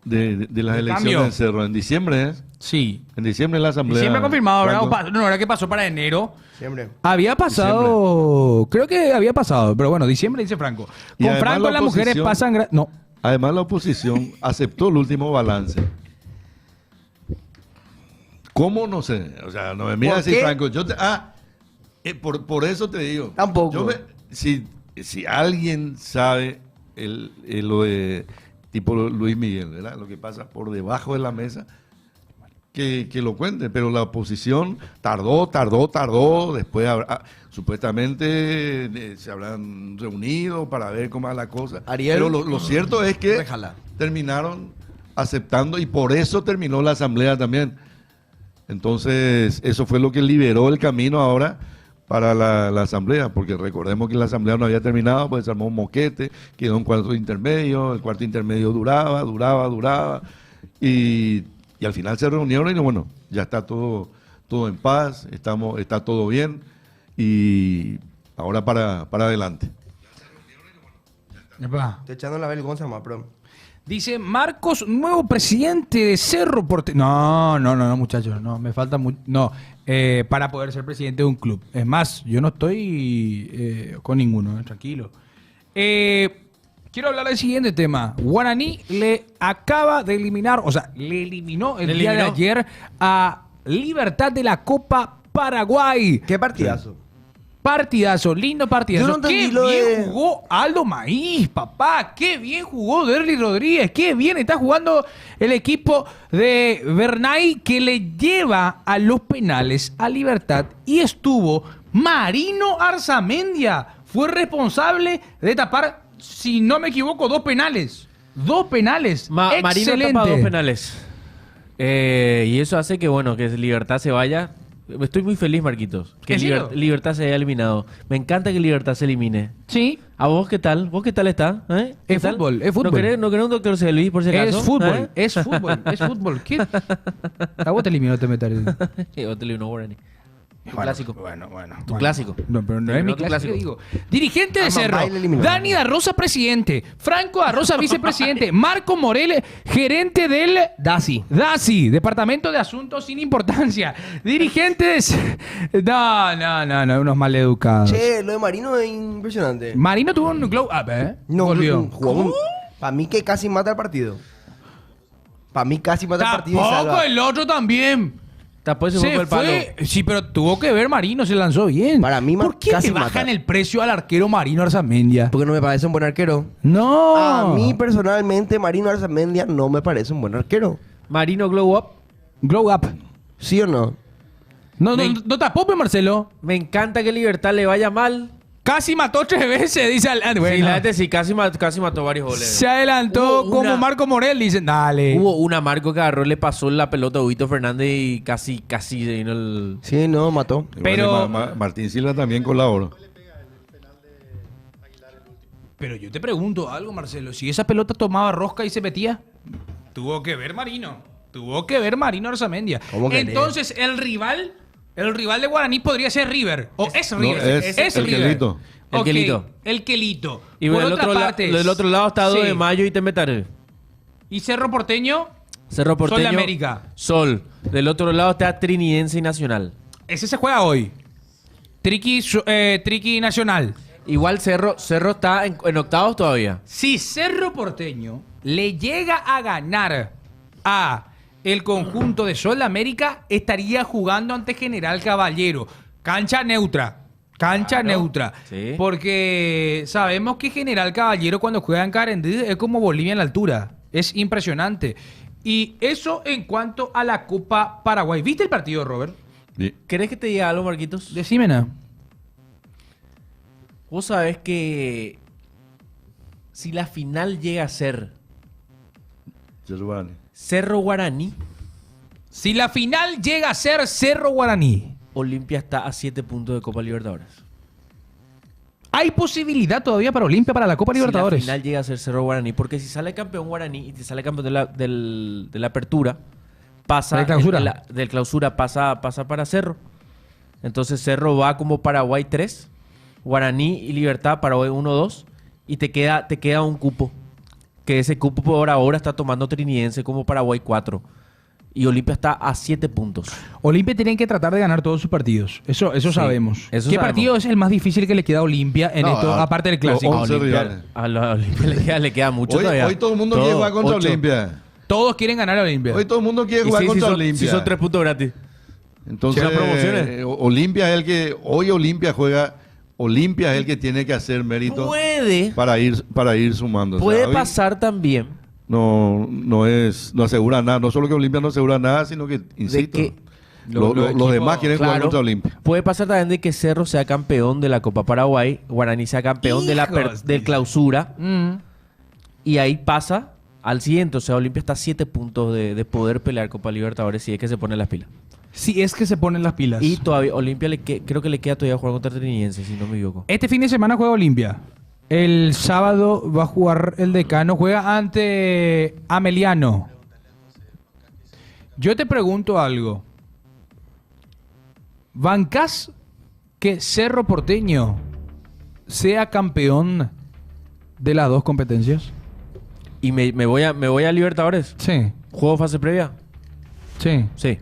de las De elecciones cambio. en Cerro. En diciembre, ¿eh? Sí. En diciembre la asamblea. Diciembre confirmado, Franco. ¿verdad? No, ¿verdad que pasó para enero? Siempre. Había pasado, creo que había pasado, pero bueno, diciembre dice Franco. Y Con además Franco la las mujeres oposición- pasan... No. Además, la oposición aceptó el último balance. ¿Cómo? No sé. O sea, no me mira ¿Por así, qué? Franco. Por eso te digo. Tampoco. Si alguien sabe lo de tipo Luis Miguel, ¿verdad? Lo que pasa por debajo de la mesa, que lo cuente. Pero la oposición tardó. Después supuestamente se habrán reunido para ver cómo va la cosa. Ariel. Pero lo cierto es que Déjala. terminaron aceptando y por eso terminó la asamblea también. Entonces, eso fue lo que liberó el camino ahora para la asamblea, porque recordemos que la asamblea no había terminado, pues se armó un moquete, quedó un cuarto intermedio, el cuarto intermedio duraba, y al final se reunieron y bueno, ya está todo en paz, está todo bien, y ahora para adelante. Estoy echando la vergüenza más, bro. Dice Marcos, nuevo presidente de Cerro Porteño. No, muchachos, no, me falta mucho. No, para poder ser presidente de un club. Es más, yo no estoy con ninguno, tranquilo. Quiero hablar del siguiente tema. Guaraní le acaba de eliminar, o sea, le eliminó el día de ayer a Libertad de la Copa Paraguay. ¿Qué partidazo? Partidazo, lindo partidazo. Yo no entendí Qué lo bien de- jugó Aldo Maíz, papá. Qué bien jugó Derly Rodríguez. Qué bien está jugando el equipo de Bernay, que le lleva a los penales a Libertad. Y estuvo Marino Arzamendia. Fue responsable de tapar, si no me equivoco, 2 penales. 2 penales. Marino Excelente. tapa 2 penales. Y eso hace que, bueno, que Libertad se vaya. Estoy muy feliz, Marquitos. Que ¿En serio? Libertad se haya eliminado. Me encanta que Libertad se elimine. Sí. ¿A vos qué tal? ¿Vos qué tal estás? ¿Eh? ¿Qué Es tal? fútbol, es fútbol. ¿No querés un doctor Luis por si acaso? Es fútbol, ¿Eh? es fútbol, es fútbol. ¿Qué? A vos te eliminó, te metes. Vos te eliminó Guaraní. Tu clásico. Bueno. Tu clásico. No, pero no Te es mi eliminó tu clásico, clásico. digo. Dirigente de Ah, Cerro, Mambay le eliminó. Dani da Rosa, presidente. Franco da Rosa, vicepresidente. Marco Morel, gerente del DASI, Departamento de Asuntos sin Importancia. Dirigente de... No, unos maleducados. Che, lo de Marino es impresionante. Marino tuvo un glow up, ¿eh? No, Volvió. jugó. Para mí que casi mata el partido. Para mí casi mata el partido y Tampoco salva. el otro también. Después se fue por el palo. Sí, pero tuvo que ver Marino, se lanzó bien. Para mí, ¿Por qué casi le bajan mata. el precio al arquero Marino Arzamendia? Porque no me parece un buen arquero. No. A mí personalmente Marino Arzamendia no me parece un buen arquero. Marino Glow Up. Glow up. ¿Sí o no? No tapó, pues, Marcelo. Me encanta que Libertad le vaya mal. Casi mató 3 veces, dice al... Sí, Bueno, la gente sí, casi mató varios goles. se adelantó Hubo como una- Marco Morel, dicen, dale. Hubo una Marco que agarró, le pasó la pelota a Huito Fernández y casi se vino el... Sí, no, mató. Pero- Martín Silva también colaboró. Pero yo te pregunto algo, Marcelo. Si esa pelota tomaba rosca y se metía, tuvo que ver Marino. Tuvo que ver Marino Arzamendia. ¿Cómo querés? Entonces, el rival de Guaraní podría ser River. O es No, River. es el River. Quelito. El Ok, Quelito. El Quelito. Y Por del otra parte, del otro lado está 2 sí. de mayo y Temetaré. Y Cerro Porteño, Cerro Porteño. Sol de América. Sol. Del otro lado está Trinidense y Nacional. ese se juega hoy. Triqui Nacional. Igual Cerro está en octavos todavía. Si Cerro Porteño le llega a ganar a el conjunto de Sol de América, estaría jugando ante General Caballero. Cancha neutra. Cancha neutra. sí. Porque sabemos que General Caballero cuando juega en Carendí es como Bolivia en la altura. Es impresionante. Y eso en cuanto a la Copa Paraguay. ¿Viste el partido, Robert? Sí. ¿Querés que te diga algo, Marquitos? Decímena. Vos sabés que si la final llega a ser Giovanni. Cerro Guaraní, Si la final llega a ser Cerro Guaraní, Olimpia está a 7 puntos de Copa Libertadores. ¿hay posibilidad todavía para Olimpia para la Copa Libertadores? Si la final llega a ser Cerro Guaraní, porque si sale campeón Guaraní y te sale campeón de la apertura, pasa ¿De clausura? del clausura pasa para Cerro. Entonces Cerro va como Paraguay 3, Guaraní y Libertad Paraguay 1-2 y te queda un cupo. que ese cupo por ahora está tomando Trinidense como Paraguay 4. Y Olimpia está a 7 puntos. Olimpia tienen que tratar de ganar todos sus partidos. Eso Sí, sabemos. eso ¿Qué sabemos. partido es el más difícil que le queda a Olimpia en esto, aparte del clásico? 11 rivales. A la Olimpia le queda mucho Hoy, todavía. hoy todo el mundo quiere jugar contra 8. Olimpia. Todos quieren ganar a Olimpia. Hoy todo el mundo quiere Y jugar sí, contra si son, Olimpia. si son 3 puntos gratis. Entonces, Si eran promociones. Olimpia es el que... Hoy Olimpia juega... Olimpia es el que tiene que hacer mérito Puede para ir sumando. O sea, Puede hoy pasar también no asegura nada. No solo que Olimpia no asegura nada, sino que, insisto, que los equipos- demás quieren jugar claro, contra Olimpia. Puede pasar también de que Cerro sea campeón de la Copa Paraguay, Guaraní sea campeón de del clausura, y ahí pasa al siguiente. O sea, Olimpia está a 7 puntos de poder pelear Copa Libertadores si es que se pone las pilas. Si es que se ponen las pilas. Y todavía Olimpia creo que le queda todavía jugar contra Trinidense, si no me equivoco. Este fin de semana juega Olimpia. El sábado va a jugar el Decano. Juega ante Ameliano. Yo te pregunto algo. ¿Bancás que Cerro Porteño sea campeón de las dos competencias? ¿Y me voy a Libertadores? Sí, ¿Juego fase previa? sí. Sí.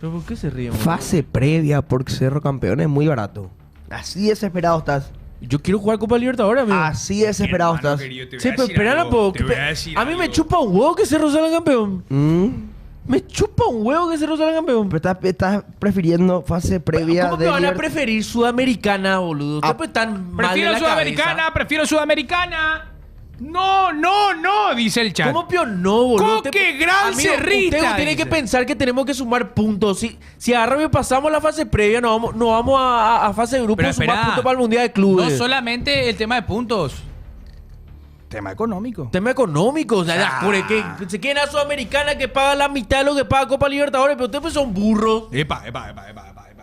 ¿Pero por qué se ríen? boludo? Fase previa por Cerro campeón es muy barato. Así desesperado estás. Yo quiero jugar Copa Libertadores, amigo. Así desesperado estás. Sí, pero espera un poco. A mí me chupa un huevo que Cerro salga campeón. Me chupa un huevo que Cerro salga campeón. Pero estás prefiriendo fase previa ¿Cómo de me van a Liber- preferir Sudamericana, boludo? Ustedes pues están mal de la cabeza. prefiero Sudamericana. No, dice el chat. ¿Cómo peor no, boludo? ¡Qué gran Amigo, cerrita! Usted tiene que dice. pensar que tenemos que sumar puntos. Si agarramos y pasamos la fase previa, no vamos a fase de grupo Pero a sumar espera, puntos para el Mundial de Clubes. No solamente el tema de puntos. Tema económico. Tema económico, o sea, por el que se queden a Sudamericana que paga la mitad de lo que paga Copa Libertadores, pero ustedes pues son burros. Epa.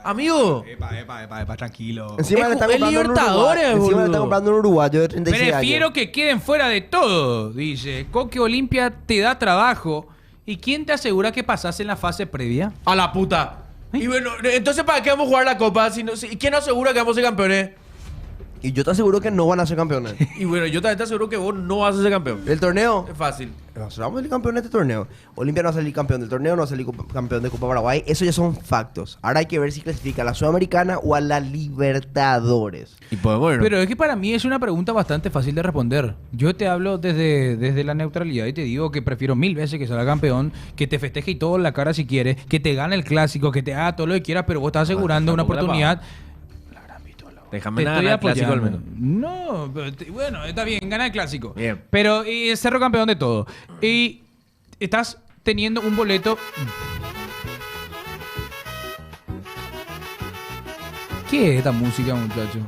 Amigo, Epa, tranquilo. Encima Es le están es comprando un Libertadores, uruguayo. Encima le boludo. están comprando un uruguayo de 36 Prefiero años. que queden fuera de todo, dice. Coque Olimpia te da trabajo. ¿Y quién te asegura que pasas en la fase previa? a la puta. Y bueno, entonces ¿para qué vamos a jugar la Copa? ¿Y quién nos asegura que vamos a ser campeones? Y yo te aseguro que no van a ser campeones. Y bueno, yo también te aseguro que vos no vas a ser campeón. El torneo. Es fácil. Nosotros vamos a salir campeón de este torneo. Olimpia no va a salir campeón del torneo, no va a salir campeón de Copa Paraguay. Eso ya son factos. Ahora hay que ver si clasifica a la Sudamericana o a la Libertadores. Y podemos Pero es que para mí es una pregunta bastante fácil de responder. Yo te hablo desde la neutralidad y te digo que prefiero 1000 veces que salga campeón, que te festeje y todo en la cara si quieres, que te gane el clásico, que te haga todo lo que quieras, pero vos estás asegurando una oportunidad. Déjame Te ganar el clásico al apoyando. menos. No, pero bueno, está bien, gana el clásico. Bien. Pero Cerro campeón de todo. Y estás teniendo un boleto. ¿Qué es esta música, muchacho?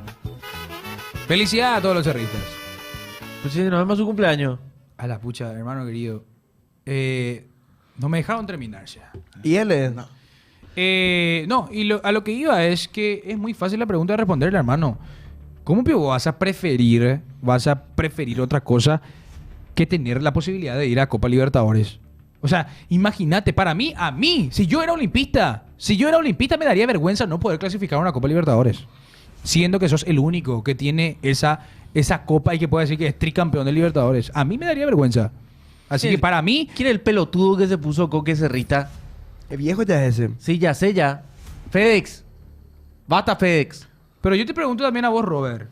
Felicidades a todos los cerristas. Pues sí, nos vemos su cumpleaños. A la pucha, hermano querido. No me dejaron terminar ya. ¿Y él? No, y a lo que iba es que es muy fácil la pregunta de responderle, hermano. ¿Cómo que vas a preferir otra cosa que tener la posibilidad de ir a Copa Libertadores? O sea, imagínate, a mí, si yo era olimpista me daría vergüenza no poder clasificar a una Copa Libertadores. Siendo que sos el único que tiene esa copa y que puede decir que es tricampeón de Libertadores. A mí me daría vergüenza. Así que para mí, ¿Quién es el pelotudo que se puso Coque Cerrita? El viejo ya es ese. Sí, ya sé ya. FedEx. Basta FedEx. pero yo te pregunto también a vos, Robert.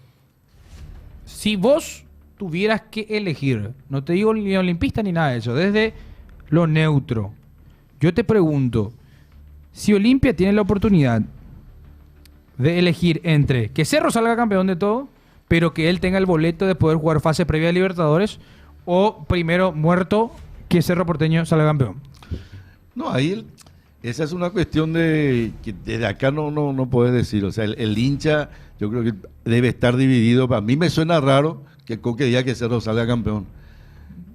Si vos tuvieras que elegir, no te digo ni olimpista ni nada de eso, desde lo neutro, yo te pregunto, si Olimpia tiene la oportunidad de elegir entre que Cerro salga campeón de todo, pero que él tenga el boleto de poder jugar fase previa de Libertadores, o primero muerto que Cerro Porteño salga campeón. No, ahí esa es una cuestión de que desde acá no puedes decir. O sea, el hincha yo creo que debe estar dividido. Para mí me suena raro que Coque diga que Cerro salga campeón.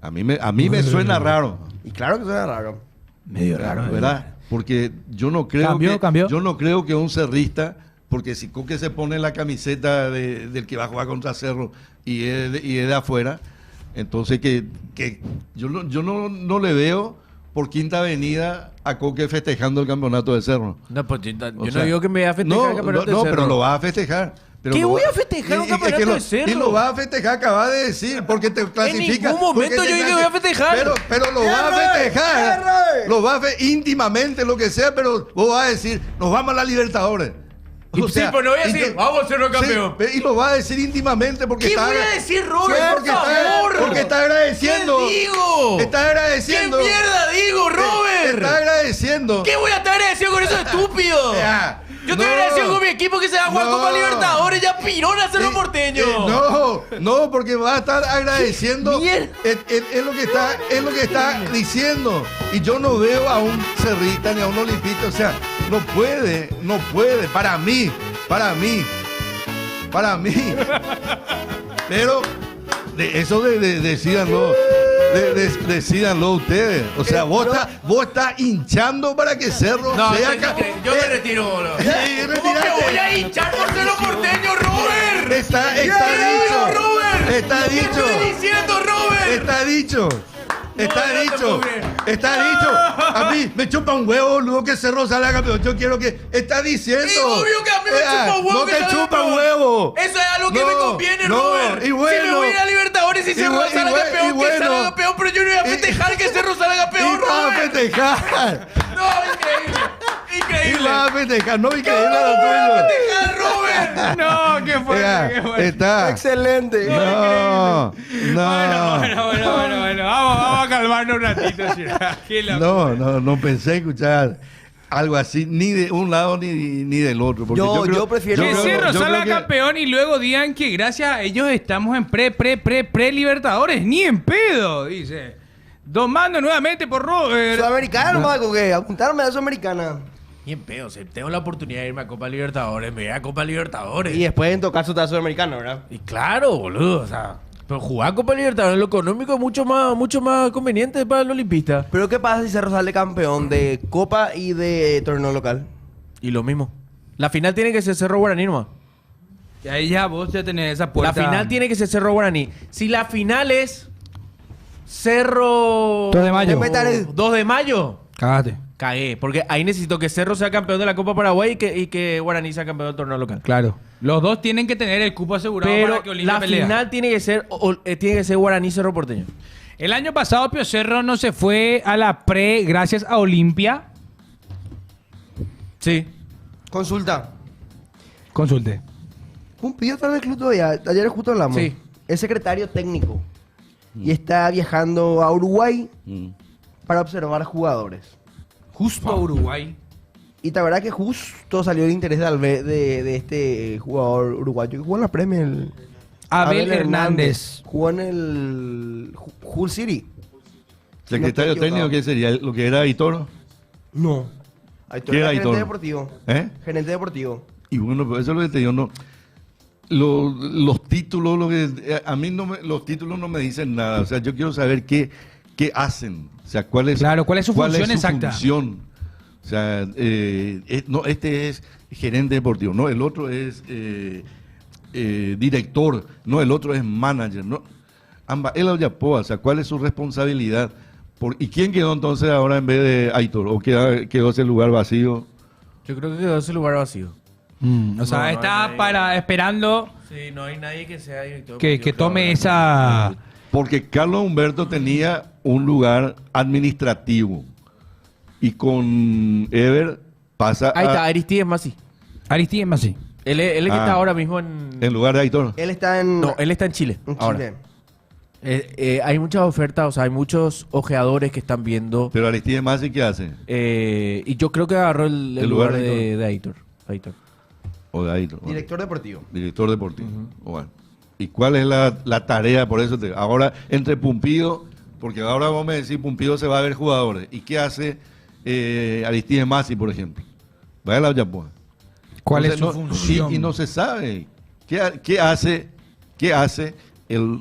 A mí me suena raro. Y claro que suena raro. Medio raro, ¿Verdad? Porque yo no creo Cambió. yo no creo que un cerrista, porque si Coque se pone la camiseta del que va a jugar contra Cerro y es de afuera, entonces que yo no le veo por Quinta Avenida a Coque festejando el campeonato de Cerro. No, pues yo O no sea, digo que me voy a festejar el campeonato de Cerro. pero lo va a festejar. Pero ¿Qué lo voy va- a festejar un y- y- es que campeonato lo- de Cerro? Y lo va a festejar, acabas de decir, porque te clasifica. ningún momento porque te yo dije que voy a festejar. Pero lo va a festejar. Lo va a íntimamente, lo que sea, pero vos vas a decir, nos vamos a la Libertadores. Sí, pero no voy a decir, vamos a ser los campeones. Sí, y lo va a decir íntimamente porque ¿Qué está... voy a decir, Robert? Sí, Por favor. porque está agradeciendo. ¿Qué digo? Está agradeciendo. ¿Qué mierda digo, Robert? Está agradeciendo. ¿Qué voy a estar agradecido con eso estúpido? Ya. Yo estoy No. agradecido con mi equipo que se va a jugar No. Copa Libertadores, ya pirón a Cerro Porteño. No, porque va a estar agradeciendo. Mierda. Es lo que está diciendo. Y yo no veo a un cerrita ni a un olimpista. O sea, no puede. Para mí. Pero eso decídanlo. Decídanlo ustedes. O sea, vos estás hinchando para que Cerro sea yo me retiro, boludo. Sí, ¿Cómo que voy a hinchar por Cerro Porteño, Robert? Está ¿Qué dicho. digo, Robert? Está ¿Qué dicho. estoy diciendo, Robert? Está dicho. Está No, no te dicho. puedo creer. Está dicho. A mí me chupa un huevo, boludo, que Cerro salga campeón. Yo quiero que. Está diciendo. Sí, obvio que a mí me chupa un huevo No que te salga chupa campeón. un huevo. Eso es algo que No, me conviene, no, Robert. y bueno. Si me voy a ir a Libertadores y Cerro bu- y salga bu- campeón, y que bueno. salga campeón, pero yo no voy a festejar que Cerro salga campeón, Y vas a Robert. festejar. No, increíble. Y Increíble. vas a festejar. No, ¿Cómo increíble voy lo a tuyo. festejar, Robert? No, qué fuerte, qué fuerte. Está. Excelente. No. Bueno. Vamos a calmarnos un ratito. Qué locura. No pensé escuchar algo así, ni de un lado ni del otro. Porque Yo prefiero- Que yo Cerro yo salga creo que- campeón y luego digan que gracias a ellos estamos en pre Libertadores. Ni en pedo, dice. Domando nuevamente por Robert. Sudamericana, Marco, que apuntarme a la Sudamericana. Bien pedo, si tengo la oportunidad de irme a Copa Libertadores, me voy a Copa Libertadores. Y después en todo caso está Sudamericana, ¿verdad? Y claro, boludo, o sea, pero jugar Copa Libertadores, lo económico es mucho más conveniente para el olimpista. Pero ¿qué pasa si Cerro sale campeón de Copa y de torneo local? Y lo mismo. La final tiene que ser Cerro Guaraní nomás. Y ahí ya vos ya tenés esa puerta. La final tiene que ser Cerro Guaraní. Si la final es Cerro... 2 de mayo. 2 de mayo. Cágate. Cagué, porque ahí necesito que Cerro sea campeón de la Copa Paraguay y que Guaraní sea campeón del torneo local. Claro. Los dos tienen que tener el cupo asegurado Pero para que Olimpia la pelea. final tiene que ser Guaraní Cerro Porteño. El año pasado Pio Cerro no se fue a la pre gracias a Olimpia. Sí. Consulta. Consulte. Pumpido está en el club todavía. Ayer justo hablamos. Sí. Es secretario técnico. Y está viajando a Uruguay para observar jugadores. Justo a Uruguay. Y la verdad que justo salió el interés de este jugador uruguayo que jugó en la Premier. Abel Hernández. Jugó en el Hull City. Secretario No estoy técnico, equivocado. ¿qué sería? ¿Lo que era Aitor? No. Aitor ¿Qué era gerente Aitor? deportivo. ¿Eh? Gerente deportivo. Y bueno, pues eso es lo que te digo, no. Los títulos, a mí los títulos no me dicen nada. O sea, yo quiero saber qué hacen. O sea, cuál es su función exacta. función. O sea, no, este es gerente deportivo, no, el otro es director, no, el otro es manager, no. Ambas, él o sea, ¿cuál es su responsabilidad? ¿Y quién quedó entonces ahora en vez de Aitor? ¿O quedó ese lugar vacío? Yo creo que quedó ese lugar vacío. O sea, No, está no hay nadie. esperando Sí, no hay nadie que sea director. que tome esa... Porque Carlos Humberto tenía un lugar administrativo y con Ever pasa Ahí está, Aristides Masi. Aristides Masi. Él es el que está ahora mismo en lugar de Aitor. Él está en, No, él está en Chile. en ahora. Chile. Hay muchas ofertas, o sea, hay muchos ojeadores que están viendo. Pero Aristides Masi, ¿qué hace? Y yo creo que agarró el El lugar lugar de de Aitor. O de Aitor. bueno. Director deportivo. Director deportivo. Bueno. ¿Y cuál es la tarea? Por eso ahora, entre Pumpido, porque ahora vos me decís, Pumpido se va a ver jugadores. ¿Y qué hace Aristides Masi, por ejemplo? Vaya a la Yapoa. ¿Cuál es su Entonces, función? Y no se sabe. ¿Qué hace el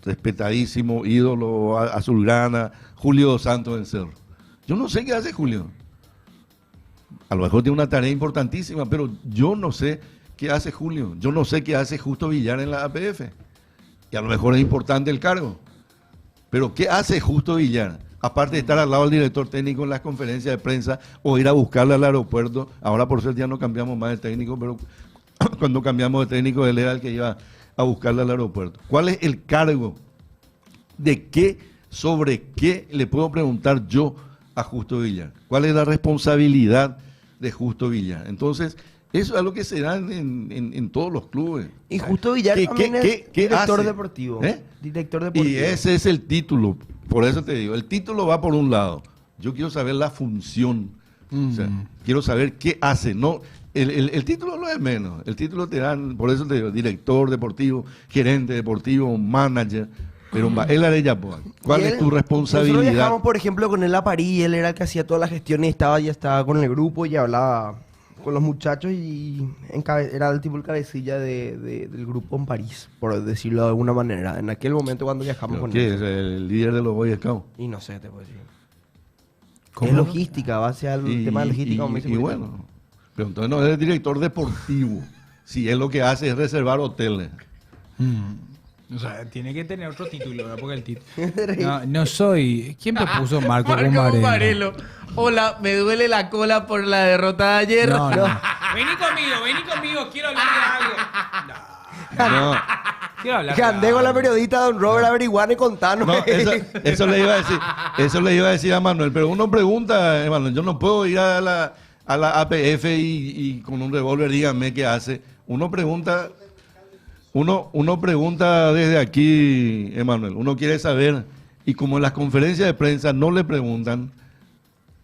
respetadísimo ídolo azulgrana Julio Dos Santos en Cerro? Yo no sé qué hace Julio. A lo mejor tiene una tarea importantísima, pero yo no sé qué hace Julio. Yo no sé qué hace Justo Villar en la APF. Y a lo mejor es importante el cargo. Pero ¿qué hace Justo Villar? Aparte de estar al lado del director técnico en las conferencias de prensa o ir a buscarle al aeropuerto. Ahora por suerte ya no cambiamos más de técnico, pero cuando cambiamos de técnico, él era el que iba a buscarle al aeropuerto. ¿Cuál es el cargo? ¿De qué, sobre qué le puedo preguntar yo a Justo Villar? ¿Cuál es la responsabilidad de Justo Villar? Entonces, eso es lo que se da en todos los clubes. Y Justo Villar también es director hace? deportivo. ¿Eh? Director deportivo. Y ese es el título. Por eso te digo, el título va por un lado. Yo quiero saber la función. O sea, quiero saber qué hace. No, el título no es menos. El título te dan, por eso te digo, director deportivo, gerente deportivo, manager. Pero él hará ya, pues. ¿Cuál es tu Nosotros responsabilidad? viajamos, por ejemplo, con él a París. Él era el que hacía todas las gestiones. Ya estaba con el grupo y hablaba con los muchachos. Y era el tipo el cabecilla del grupo en París, por decirlo de alguna manera. En aquel momento cuando viajamos con ¿Qué él. es el líder de los Boy Scouts? Y no sé, te puedo decir. Es logística, va a ser el tema de logística. Y bueno, pero entonces no es director deportivo. Si él lo que hace es reservar hoteles. O sea, tiene que tener otro título, ¿verdad? Porque el título... No soy... ¿Quién me puso Marco Gumarelo? Hola, me duele la cola por la derrota de ayer. No. Vení conmigo, quiero hablar de algo. No, Quiero hablar Que andé con la periodista don Robert Averiguane contanos. no, eso le iba a decir. Eso le iba a decir a Manuel. Pero uno pregunta, Manuel, yo no puedo ir a la APF y con un revólver díganme qué hace. Uno pregunta desde aquí, Emanuel. Uno quiere saber, y como en las conferencias de prensa no le preguntan,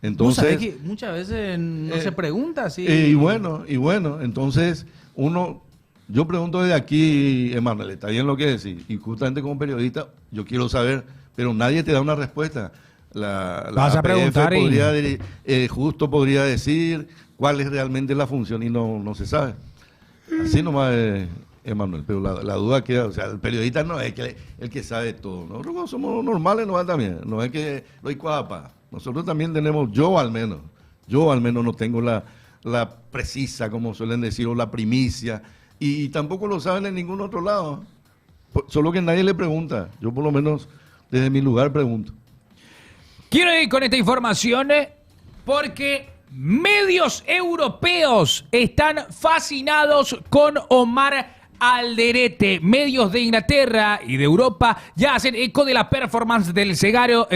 entonces... ¿Sabés que muchas veces no se pregunta así? Y bueno, entonces yo pregunto desde aquí, Emanuel, está bien lo que decís, y justamente como periodista yo quiero saber, pero nadie te da una respuesta. La Vas a APF preguntar justo podría decir cuál es realmente la función y no se sabe. Así nomás, Emanuel, pero la duda queda, o sea, el periodista no es el que sabe todo. Nosotros somos normales, no también, no es que lo hay cuapa. Nosotros también tenemos, yo al menos no tengo la precisa, como suelen decir, o la primicia, y tampoco lo saben en ningún otro lado. Solo que nadie le pregunta. Yo por lo menos desde mi lugar pregunto. Quiero ir con esta información porque medios europeos están fascinados con Omar Alderete. Medios de Inglaterra y de Europa ya hacen eco de la performance del cegario.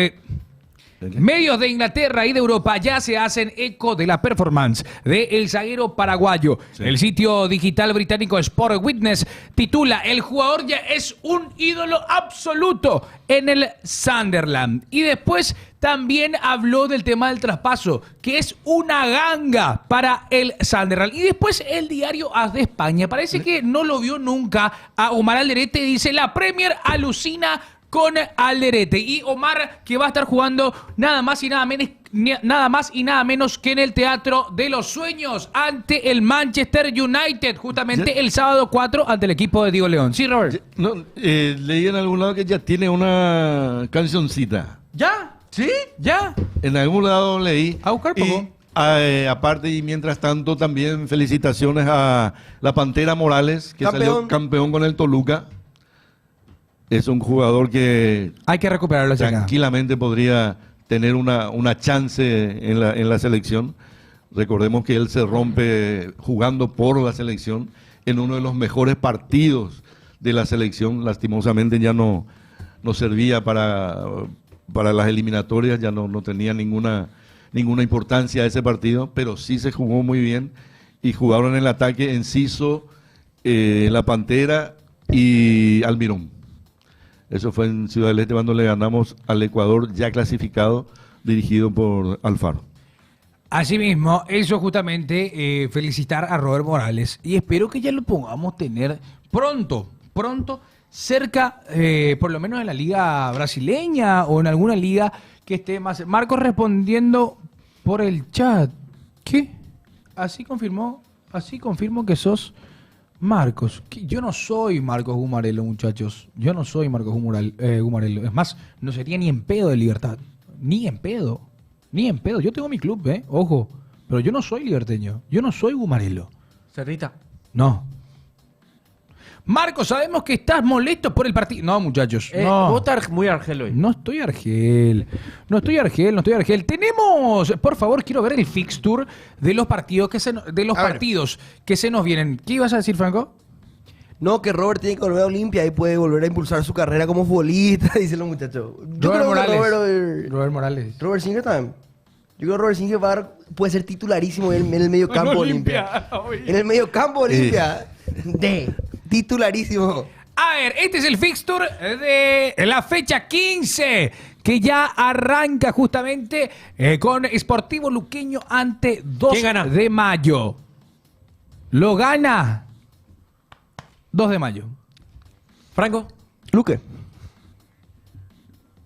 Medios de Inglaterra y de Europa ya se hacen eco de la performance del zaguero paraguayo. Sí. El sitio digital británico Sport Witness titula: el jugador ya es un ídolo absoluto en el Sunderland. Y después también habló del tema del traspaso, que es una ganga para el Sunderland. Y después el diario AS de España parece que no lo vio nunca a Omar Alderete. Dice: la Premier alucina con Alderete. Y Omar, que va a estar jugando nada más y nada menos que en el Teatro de los Sueños ante el Manchester United, justamente el sábado 4 ante el equipo de Diego León. Sí, Robert. Leí en algún lado que ya tiene una cancioncita. ¿Ya? ¿Sí? ¿Ya? En algún lado leí. A buscar poco. Aparte, y mientras tanto, también felicitaciones a la Pantera Morales, que salió campeón con el Toluca. Es un jugador que hay que recuperarlo tranquilamente podría tener una chance en la selección. Recordemos que él se rompe jugando por la selección en uno de los mejores partidos de la selección. Lastimosamente ya no servía para las eliminatorias, ya no tenía ninguna importancia ese partido, pero sí se jugó muy bien y jugaron en el ataque Enciso, la Pantera y Almirón. Eso fue en Ciudad del Este cuando le ganamos al Ecuador ya clasificado, dirigido por Alfaro. Asimismo, eso justamente, felicitar a Robert Morales. Y espero que ya lo podamos tener pronto, cerca, por lo menos en la liga brasileña o en alguna liga que esté más... Marcos respondiendo por el chat. ¿Qué? Así confirmo que sos... Marcos, yo no soy Marcos Gumarelo, muchachos. Yo no soy Marcos Gumarelo. Es más, no sería ni en pedo de Libertad. Ni en pedo. Yo tengo mi club, ojo. Pero yo no soy liberteño. Yo no soy Gumarelo. Cerrita. No. Marco, sabemos que estás molesto por el partido. No, muchachos. No. Vos estás muy argel hoy. No estoy Argel. Tenemos, por favor, quiero ver el fixture de los partidos que se nos vienen. ¿Qué ibas a decir, Franco? No, que Robert tiene que volver a Olimpia y puede volver a impulsar su carrera como futbolista, dicen los muchachos. Robert Morales. Robert Morales. Robert Singer también. Yo creo que Robert Singer puede ser titularísimo en el medio campo Olimpia. En el medio campo Olimpia. Titularísimo. A ver, este es el fixture de la fecha 15, que ya arranca justamente con Sportivo Luqueño ante 2 de mayo. Lo gana 2 de mayo. Franco, Luque.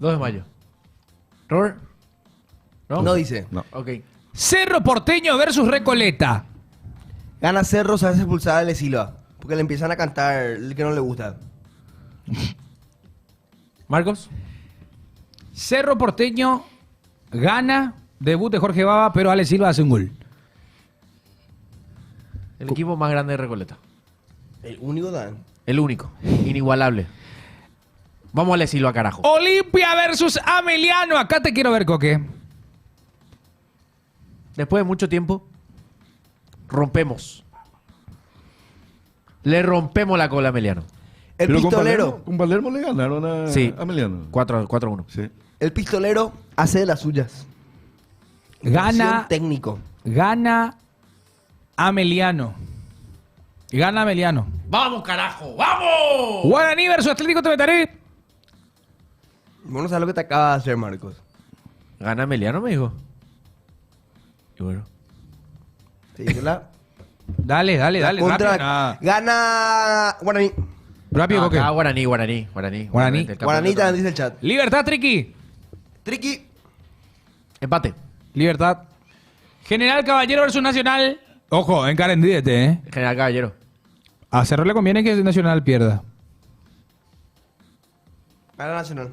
2 de mayo. Robert. No dice. No. Ok. Cerro Porteño versus Recoleta. Gana Cerro, se hace expulsar a Ale Silva. Porque le empiezan a cantar el que no le gusta. Marcos. Cerro Porteño gana, debut de Jorge Baba, pero Ale Silva hace un gol. El equipo más grande de Recoleta. El único Dan. El único. Inigualable. Vamos a decirlo a carajo. Olimpia versus Ameliano. Acá te quiero ver, Coque. Después de mucho tiempo, rompemos. Le rompemos la cola a Ameliano. El Pero pistolero. Con Palermo le ganaron a Sí. Ameliano. 4-1. Sí. El pistolero hace de las suyas. Gana, Acción técnico. gana Ameliano. Gana Ameliano. ¡Vamos, carajo! ¡Vamos! Guaraní versus Atlético Tevetaré. Vos no sabes lo que te acaba de hacer, Marcos. ¿Gana Ameliano, me dijo? Y bueno. Te digo Dale, contra. rápido. Nah. Gana Guaraní. Rápido, Coque. Guaraní. Guaraní. Guaraní también dice el chat. Libertad, Triqui. Triqui. Empate. Libertad. General Caballero versus Nacional. Ojo, encarendídete, General Caballero. A Cerro le conviene que Nacional pierda. Gana Nacional.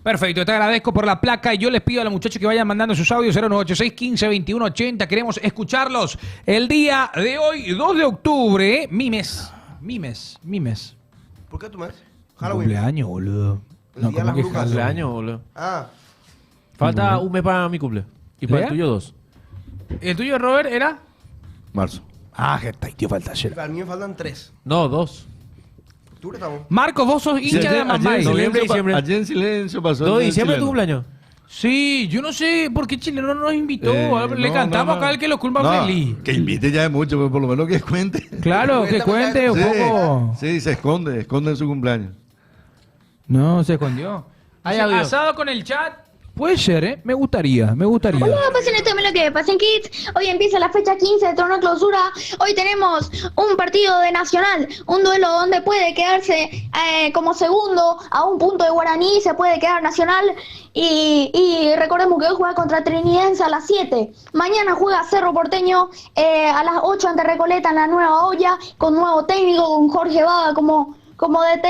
Perfecto, te agradezco por la placa y yo les pido a los muchachos que vayan mandando sus audios 0986 15 21 80. Queremos escucharlos el día de hoy, 2 de octubre. Mimes. ¿Por qué tu mes? Cumpleaños, boludo. El No, día de ¿cómo las que brujas. Halloween? Cumpleaños, boludo. Ah. Falta un mes para mi cumple. Y para ¿Ya? el tuyo 2. ¿El tuyo, Robert, era? Marzo. Ah, que está, tío, falta ayer. Para mí me faltan 3. No, 2. Octubre estamos. Marcos, vos sos hincha de Mamay. Noviembre, diciembre. Ayer en silencio pasó. 2 de el diciembre tu chileno. cumpleaños. Sí, yo no sé por qué Chile no nos invitó. Le No, cantamos no, acá no. al que lo culpa No, feliz. Que invite ya es mucho, pero por lo menos que cuente. Claro, que cuente un Sí, poco. sí, se esconde en su cumpleaños. No, se escondió. Hay audio. Asado con el chat. Puede ser, Me gustaría. Hola, pasen esto, lo que pasen kids. Hoy empieza la fecha 15 de torneo clausura. Hoy tenemos un partido de Nacional, un duelo donde puede quedarse como segundo a un punto de Guaraní, se puede quedar Nacional. Y recordemos que hoy juega contra Trinidense a las 7. Mañana juega Cerro Porteño a las 8 ante Recoleta en la nueva olla, con nuevo técnico, con Jorge Baba como DT.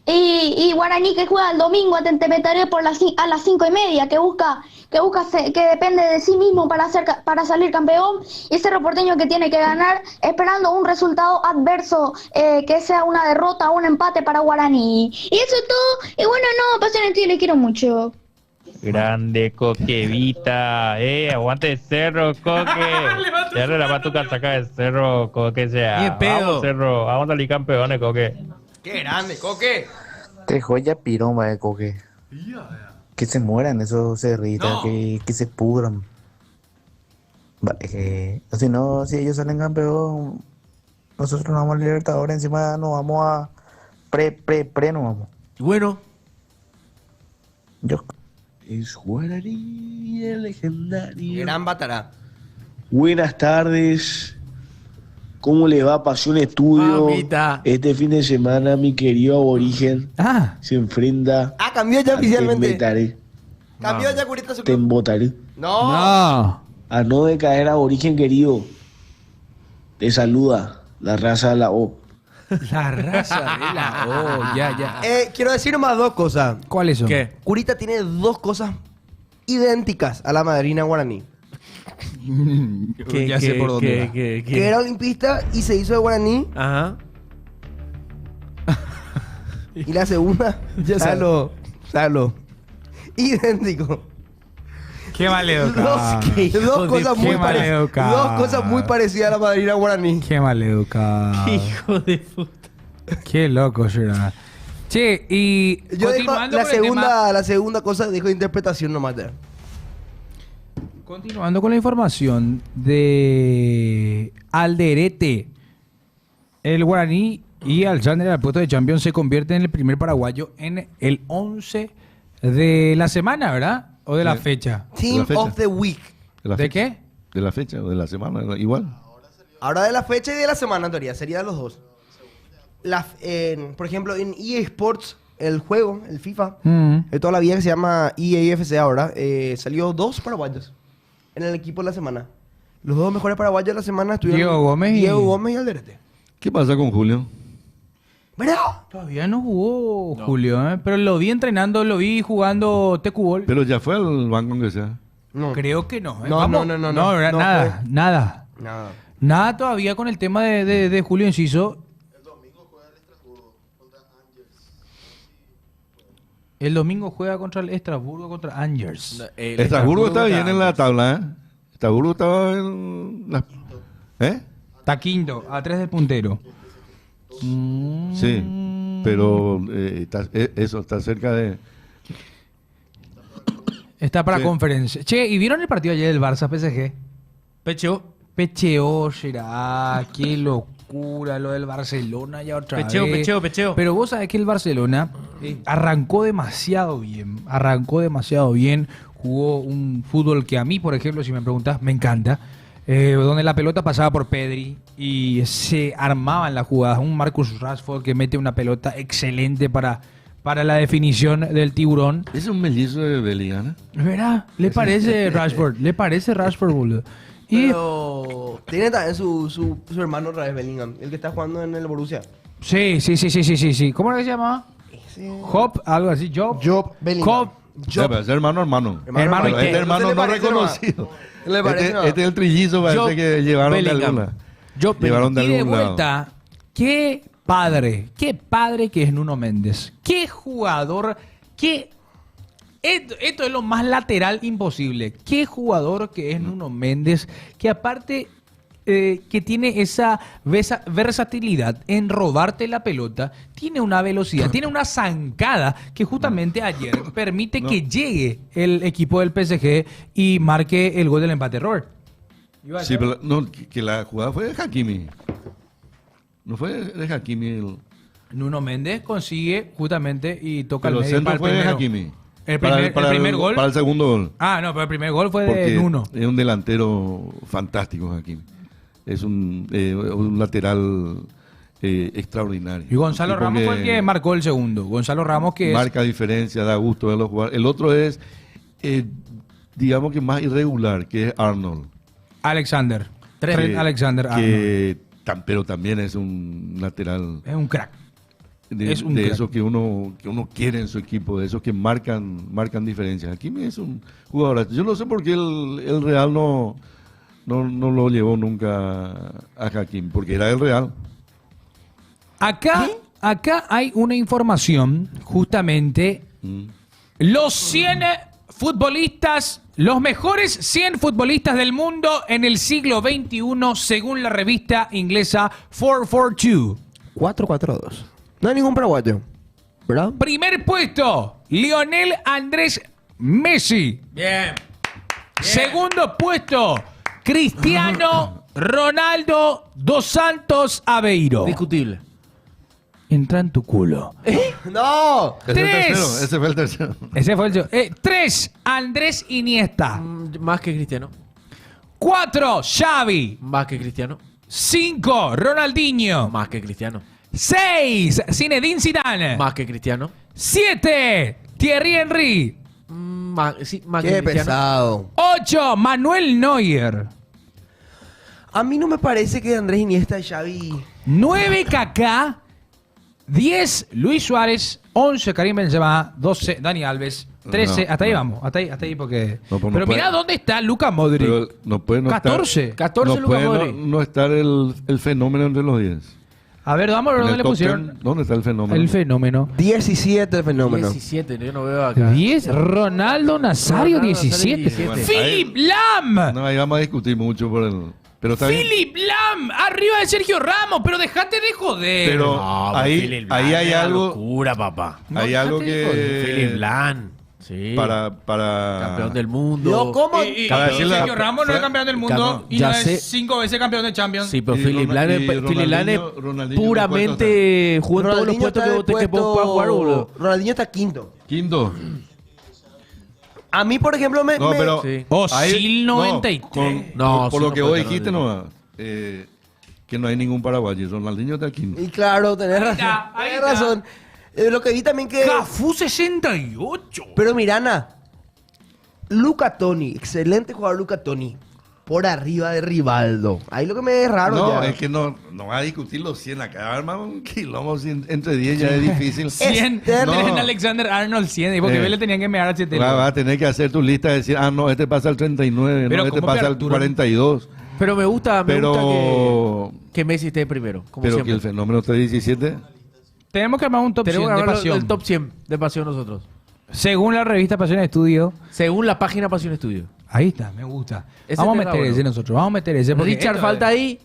Y Guaraní que juega el domingo ante Tevetaré a las 5:30, que depende de sí mismo para salir campeón, y Cerro Porteño que tiene que ganar esperando un resultado adverso, que sea una derrota o un empate para Guaraní. Y eso es todo, y bueno, no, pasen el tío, les quiero mucho. Grande Coquevita, aguante Cerro, Coque. Ya le la batuca saca de Cerro, Coque sea. Bien pedo. Vamos Cerro, vamos a salir campeones, Coque. ¡Qué grande, Coque! Qué joya piroma de Coque. Que se mueran esos cerritas, No. que se pudran. Vale, si no, si ellos salen campeón, nosotros nos vamos a Libertadores, encima nos vamos a nos vamos. Y bueno, Yo Es Guaraní, el legendario. Gran Batará. Buenas tardes. ¿Cómo le va Pasión Estudio? Mamita. Este fin de semana mi querido aborigen se enfrenta Cambió ya a oficialmente. Tembetaré. Cambió ya Curita su club. Tembotaré. No. A no decaer, aborigen querido. Te saluda la raza de la O. La raza de la O, ya. Quiero decir más dos cosas. ¿Cuáles son? ¿qué? Curita tiene dos cosas idénticas a la madrina guaraní. Ya sé por dónde va. Que era olimpista y se hizo de guaraní. Ajá. Y la segunda, Salo. Idéntico. Qué maleducado. Dos cosas muy parecidas a la madrina guaraní. Qué maleducado. Hijo de puta. Qué loco, será. Che, y Yo dejo continuando la con el tema, segunda cosa, dejo interpretación nomás. continuando con la información de Alderete, el guaraní y Alexander al puesto de Champions se convierte en el primer paraguayo en el 11 de la semana, ¿verdad? ¿O de la fecha? Team of the Week. ¿De qué? De la fecha o de la semana, igual. Ahora de la fecha y de la semana, en teoría. Sería de los dos. Por ejemplo, en EA Sports, el juego, el FIFA, de toda la vida que se llama EAFC ahora, salió 2 paraguayos en el equipo de la semana. Los 2 mejores paraguayos de la semana estuvieron Diego Gómez y Alderete. ¿Qué pasa con Julio? ¿Verdad? Todavía no jugó Julio, ¿eh? Pero lo vi entrenando, lo vi jugando Tecubol. Pero ya fue al banco aunque sea. No. Creo que no. ¿eh? No, Vamos. no, Nada. Nada todavía con el tema de Julio Enciso. El domingo juega contra el Estrasburgo, contra Angers. Estrasburgo está bien en la tabla, ¿eh? Estrasburgo estaba en la... ¿Eh? Está quinto, a 3 del puntero. Sí, pero está cerca de... Está para conferencia. Che, ¿y vieron el partido ayer del Barça PSG? Pecheó, será. Qué locura lo del Barcelona ya otra vez. Pecheo. Pero vos sabés que el Barcelona arrancó demasiado bien. Jugó un fútbol que a mí, por ejemplo, si me preguntás, me encanta. Donde la pelota pasaba por Pedri y se armaban las jugadas. Un Marcus Rashford que mete una pelota excelente para la definición del tiburón. Es un mellizo de Bellingham, ¿eh? ¿Verdad? ¿Le parece Rashford? ¿Le parece Rashford, boludo? Pero tiene también su hermano Raúl Bellingham, el que está jugando en el Borussia. Sí. ¿Cómo era que se llamaba? Job, algo así. Job Bellingham. Pero es hermano. Hermano Pero ¿y este qué? hermano no reconocido. Este es el trillizo, parece que llevaron Bellingham. de alguna. Y de algún lado. vuelta, qué padre que es Nuno Méndez. Qué jugador, esto es lo más lateral imposible. Qué jugador que es Nuno Méndez, que aparte que tiene esa versatilidad en robarte la pelota, tiene una velocidad, tiene una zancada que justamente ayer permite que llegue el equipo del PSG y marque el gol del empate error. Sí, pero no, que la jugada fue de Hakimi. No fue de Hakimi. Nuno Méndez consigue justamente y toca Pero el medio para el fue de primero. Hakimi. El primer gol. Para el segundo gol. Ah, no, pero el primer gol fue Porque de Nuno. es un delantero fantástico, Hakimi. Es un lateral extraordinario. Y Gonzalo Ramos fue el que marcó el segundo. Gonzalo Ramos que marca diferencia, da gusto verlo jugar. El otro es, digamos que más irregular, que es Arnold. Alexander. Alexander Arnold. Pero también es un lateral. Es un crack. De esos que uno quiere en su equipo, de esos que marcan diferencias. Hakimi es un jugador. Yo no sé por qué el Real no lo llevó nunca a Hakimi, porque era el Real. Acá hay una información, justamente. Los 100 futbolistas, los mejores 100 futbolistas del mundo en el siglo XXI, según la revista inglesa 442. 442. No hay ningún paraguayo, ¿verdad? Primer puesto, Lionel Andrés Messi. Bien. Segundo puesto, Cristiano Ronaldo dos Santos Aveiro. Discutible. Entra en tu culo. ¡No! Ese fue el tercero. Ese fue el tercero. 3, Andrés Iniesta. Más que Cristiano. 4, Xavi. Más que Cristiano. 5, Ronaldinho. Más que Cristiano. 6, Zinedine Zidane. Más que Cristiano. 7, Thierry Henry. Más que Qué Cristiano. pesado. 8, Manuel Neuer. A mí no me parece que Andrés Iniesta y Xavi... 9, Kaká. 10, Luis Suárez. 11, Karim Benzema. 12, Dani Alves. 13, hasta ahí vamos. Hasta ahí porque... No, pues pero no mira puede. dónde está Luka Modric. Pero no puede no 14. estar, 14 no Luka puede Modric. no estar el fenómeno entre los 10. A ver, vamos a ver En dónde el le top pusieron 10, ¿dónde está el fenómeno? el fenómeno. 17 el fenómeno. 17, yo no veo acá. 10, Ronaldo Nazario, Ronaldo Nazario, 17. 17. Philip Lam. No, ahí vamos a discutir mucho por el... Pero está bien. Philip Lam, arriba de Sergio Ramos, pero dejate de joder. Pero No, ahí, Philip ahí Lahm hay es una algo... locura, papá. Hay algo que... Philip Lahm. Sí. Para... Campeón del mundo. Yo, ¿cómo? Y Para decir la- Sergio Ramos no es campeón del mundo Ganó. y Ya no sé. es 5 veces campeón de Champions. Sí, pero Y Philip Lahm y Philip Lahm es Ronaldinho, puramente jugó en todos los Ronaldinho puestos está en el que vos puedas jugar, boludo. Ronaldinho está quinto. Quinto. A mí, por ejemplo, No, pero... Sí. Osil no, 93. No, por sí, lo no que puede vos estar dijiste, Ronaldinho. que no hay ningún paraguayo. Ronaldinho está quinto. Y claro, tenés Ahí razón. está, ahí Tenés está. razón. Lo que vi también que... Cafú 68. Pero Mirana, Luca Toni, excelente jugador Luca Toni, por arriba de Rivaldo. Ahí lo que me es raro No, ya. es que no va a discutir los 100 acá. Armamos un quilombo entre 10 ya es difícil. 100. Este- Tienen No. Alexander Arnold 100. Porque le tenían que mirar a 7. Va a tener que hacer tu lista y decir, no, este pasa al 39, Pero no, este ¿cómo que pasa al Arturo? 42. Pero me gusta Pero, que Messi esté primero, como pero que siempre. el fenómeno está 17. Tenemos que armar un top 100 Tenemos que de hablar pasión. del top 100 de Pasión nosotros. Según la revista Pasión Estudio. Según la página Pasión Estudio. Ahí está, me gusta. Ese Vamos a está meter bueno. ese nosotros. Vamos a meter ese. Porque Richard esto- falta ahí.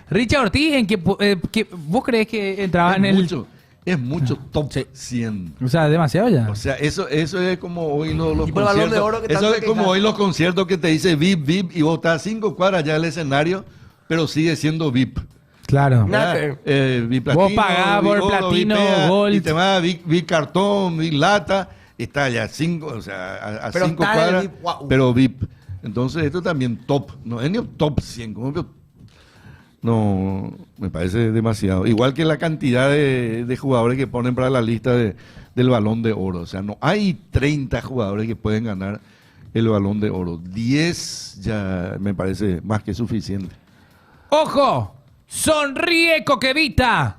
Richard Ortiz, ¿en que vos crees que entraba en el. Es mucho top 100. O sea, demasiado ya. O sea, eso es como hoy los Y por el Balón de conciertos. Oro que Eso tanto es como quejan. hoy los conciertos que te dice VIP, VIP, y vos estás a 5 cuadras ya del escenario, pero sigue siendo VIP. Claro. Nada. VIP platino, Vos pagás por VIP oro, platino, VIP EA, gold. y te va VIP cartón, VIP lata, está ya 5, o sea, a Pero 5 está el cuadras, VIP, wow. pero VIP. Entonces, esto también top, no es ni un top 100, como que- no, me parece demasiado. Igual que la cantidad de jugadores que ponen para la lista del Balón de Oro. O sea, no hay 30 jugadores que pueden ganar el Balón de Oro. 10 ya me parece más que suficiente. ¡Ojo! ¡Sonríe, Coquevita!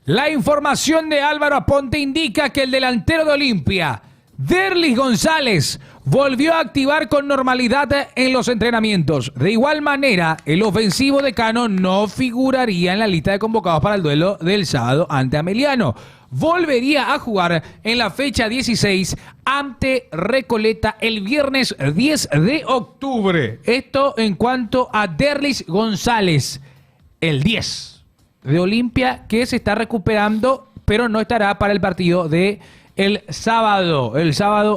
La información de Álvaro Aponte indica que el delantero de Olimpia, Derlis González, volvió a activar con normalidad en los entrenamientos. De igual manera, el ofensivo de Cano no figuraría en la lista de convocados para el duelo del sábado ante Ameliano. Volvería a jugar en la fecha 16 ante Recoleta el viernes 10 de octubre. Esto en cuanto a Derlis González, el 10 de Olimpia, que se está recuperando, pero no estará para el partido de el sábado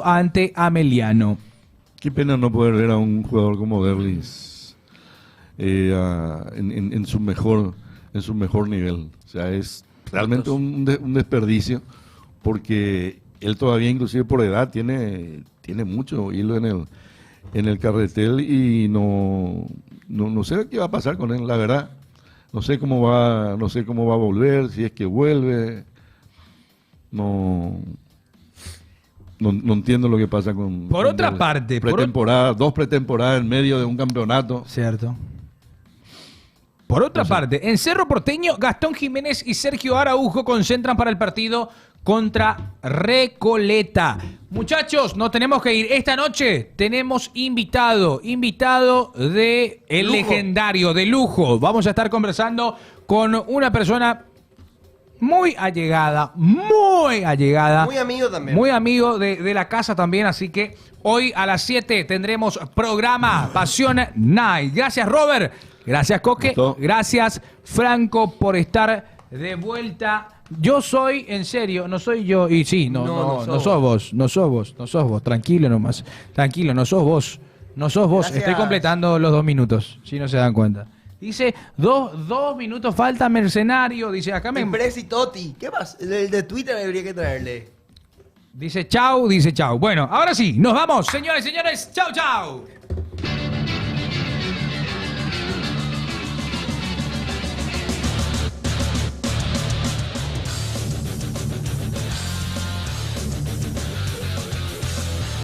ante Ameliano. Qué pena no poder ver a un jugador como Derlis en su mejor nivel. O sea, es realmente un desperdicio, porque él todavía, inclusive por edad, tiene mucho hilo en el carretel, y no sé qué va a pasar con él, la verdad. No sé cómo va a volver, si es que vuelve. No entiendo lo que pasa con... Por con otra Derlis. parte, dos pretemporadas en medio de un campeonato. Cierto. Por otra parte, en Cerro Porteño, Gastón Jiménez y Sergio Araujo concentran para el partido contra Recoleta. Muchachos, nos tenemos que ir. Esta noche tenemos invitado de el Lujo. legendario, de lujo. Vamos a estar conversando con una persona muy allegada. Muy amigo también. Muy amigo de la casa también, así que hoy a las 7 tendremos programa Pasión Night. Gracias, Robert. Gracias, Coque. Gustó. Gracias, Franco, por estar de vuelta. Yo soy, en serio, no soy yo. Y sí, no sos vos. Tranquilo nomás. Tranquilo, no sos vos. Gracias. Estoy completando los 2 minutos, si no se dan cuenta. Dice, dos minutos falta, mercenario. Dice, acá me... Impresi Totti. ¿Qué más? El de Twitter debería que traerle. Dice chau. Bueno, ahora sí, nos vamos, señores. Chau.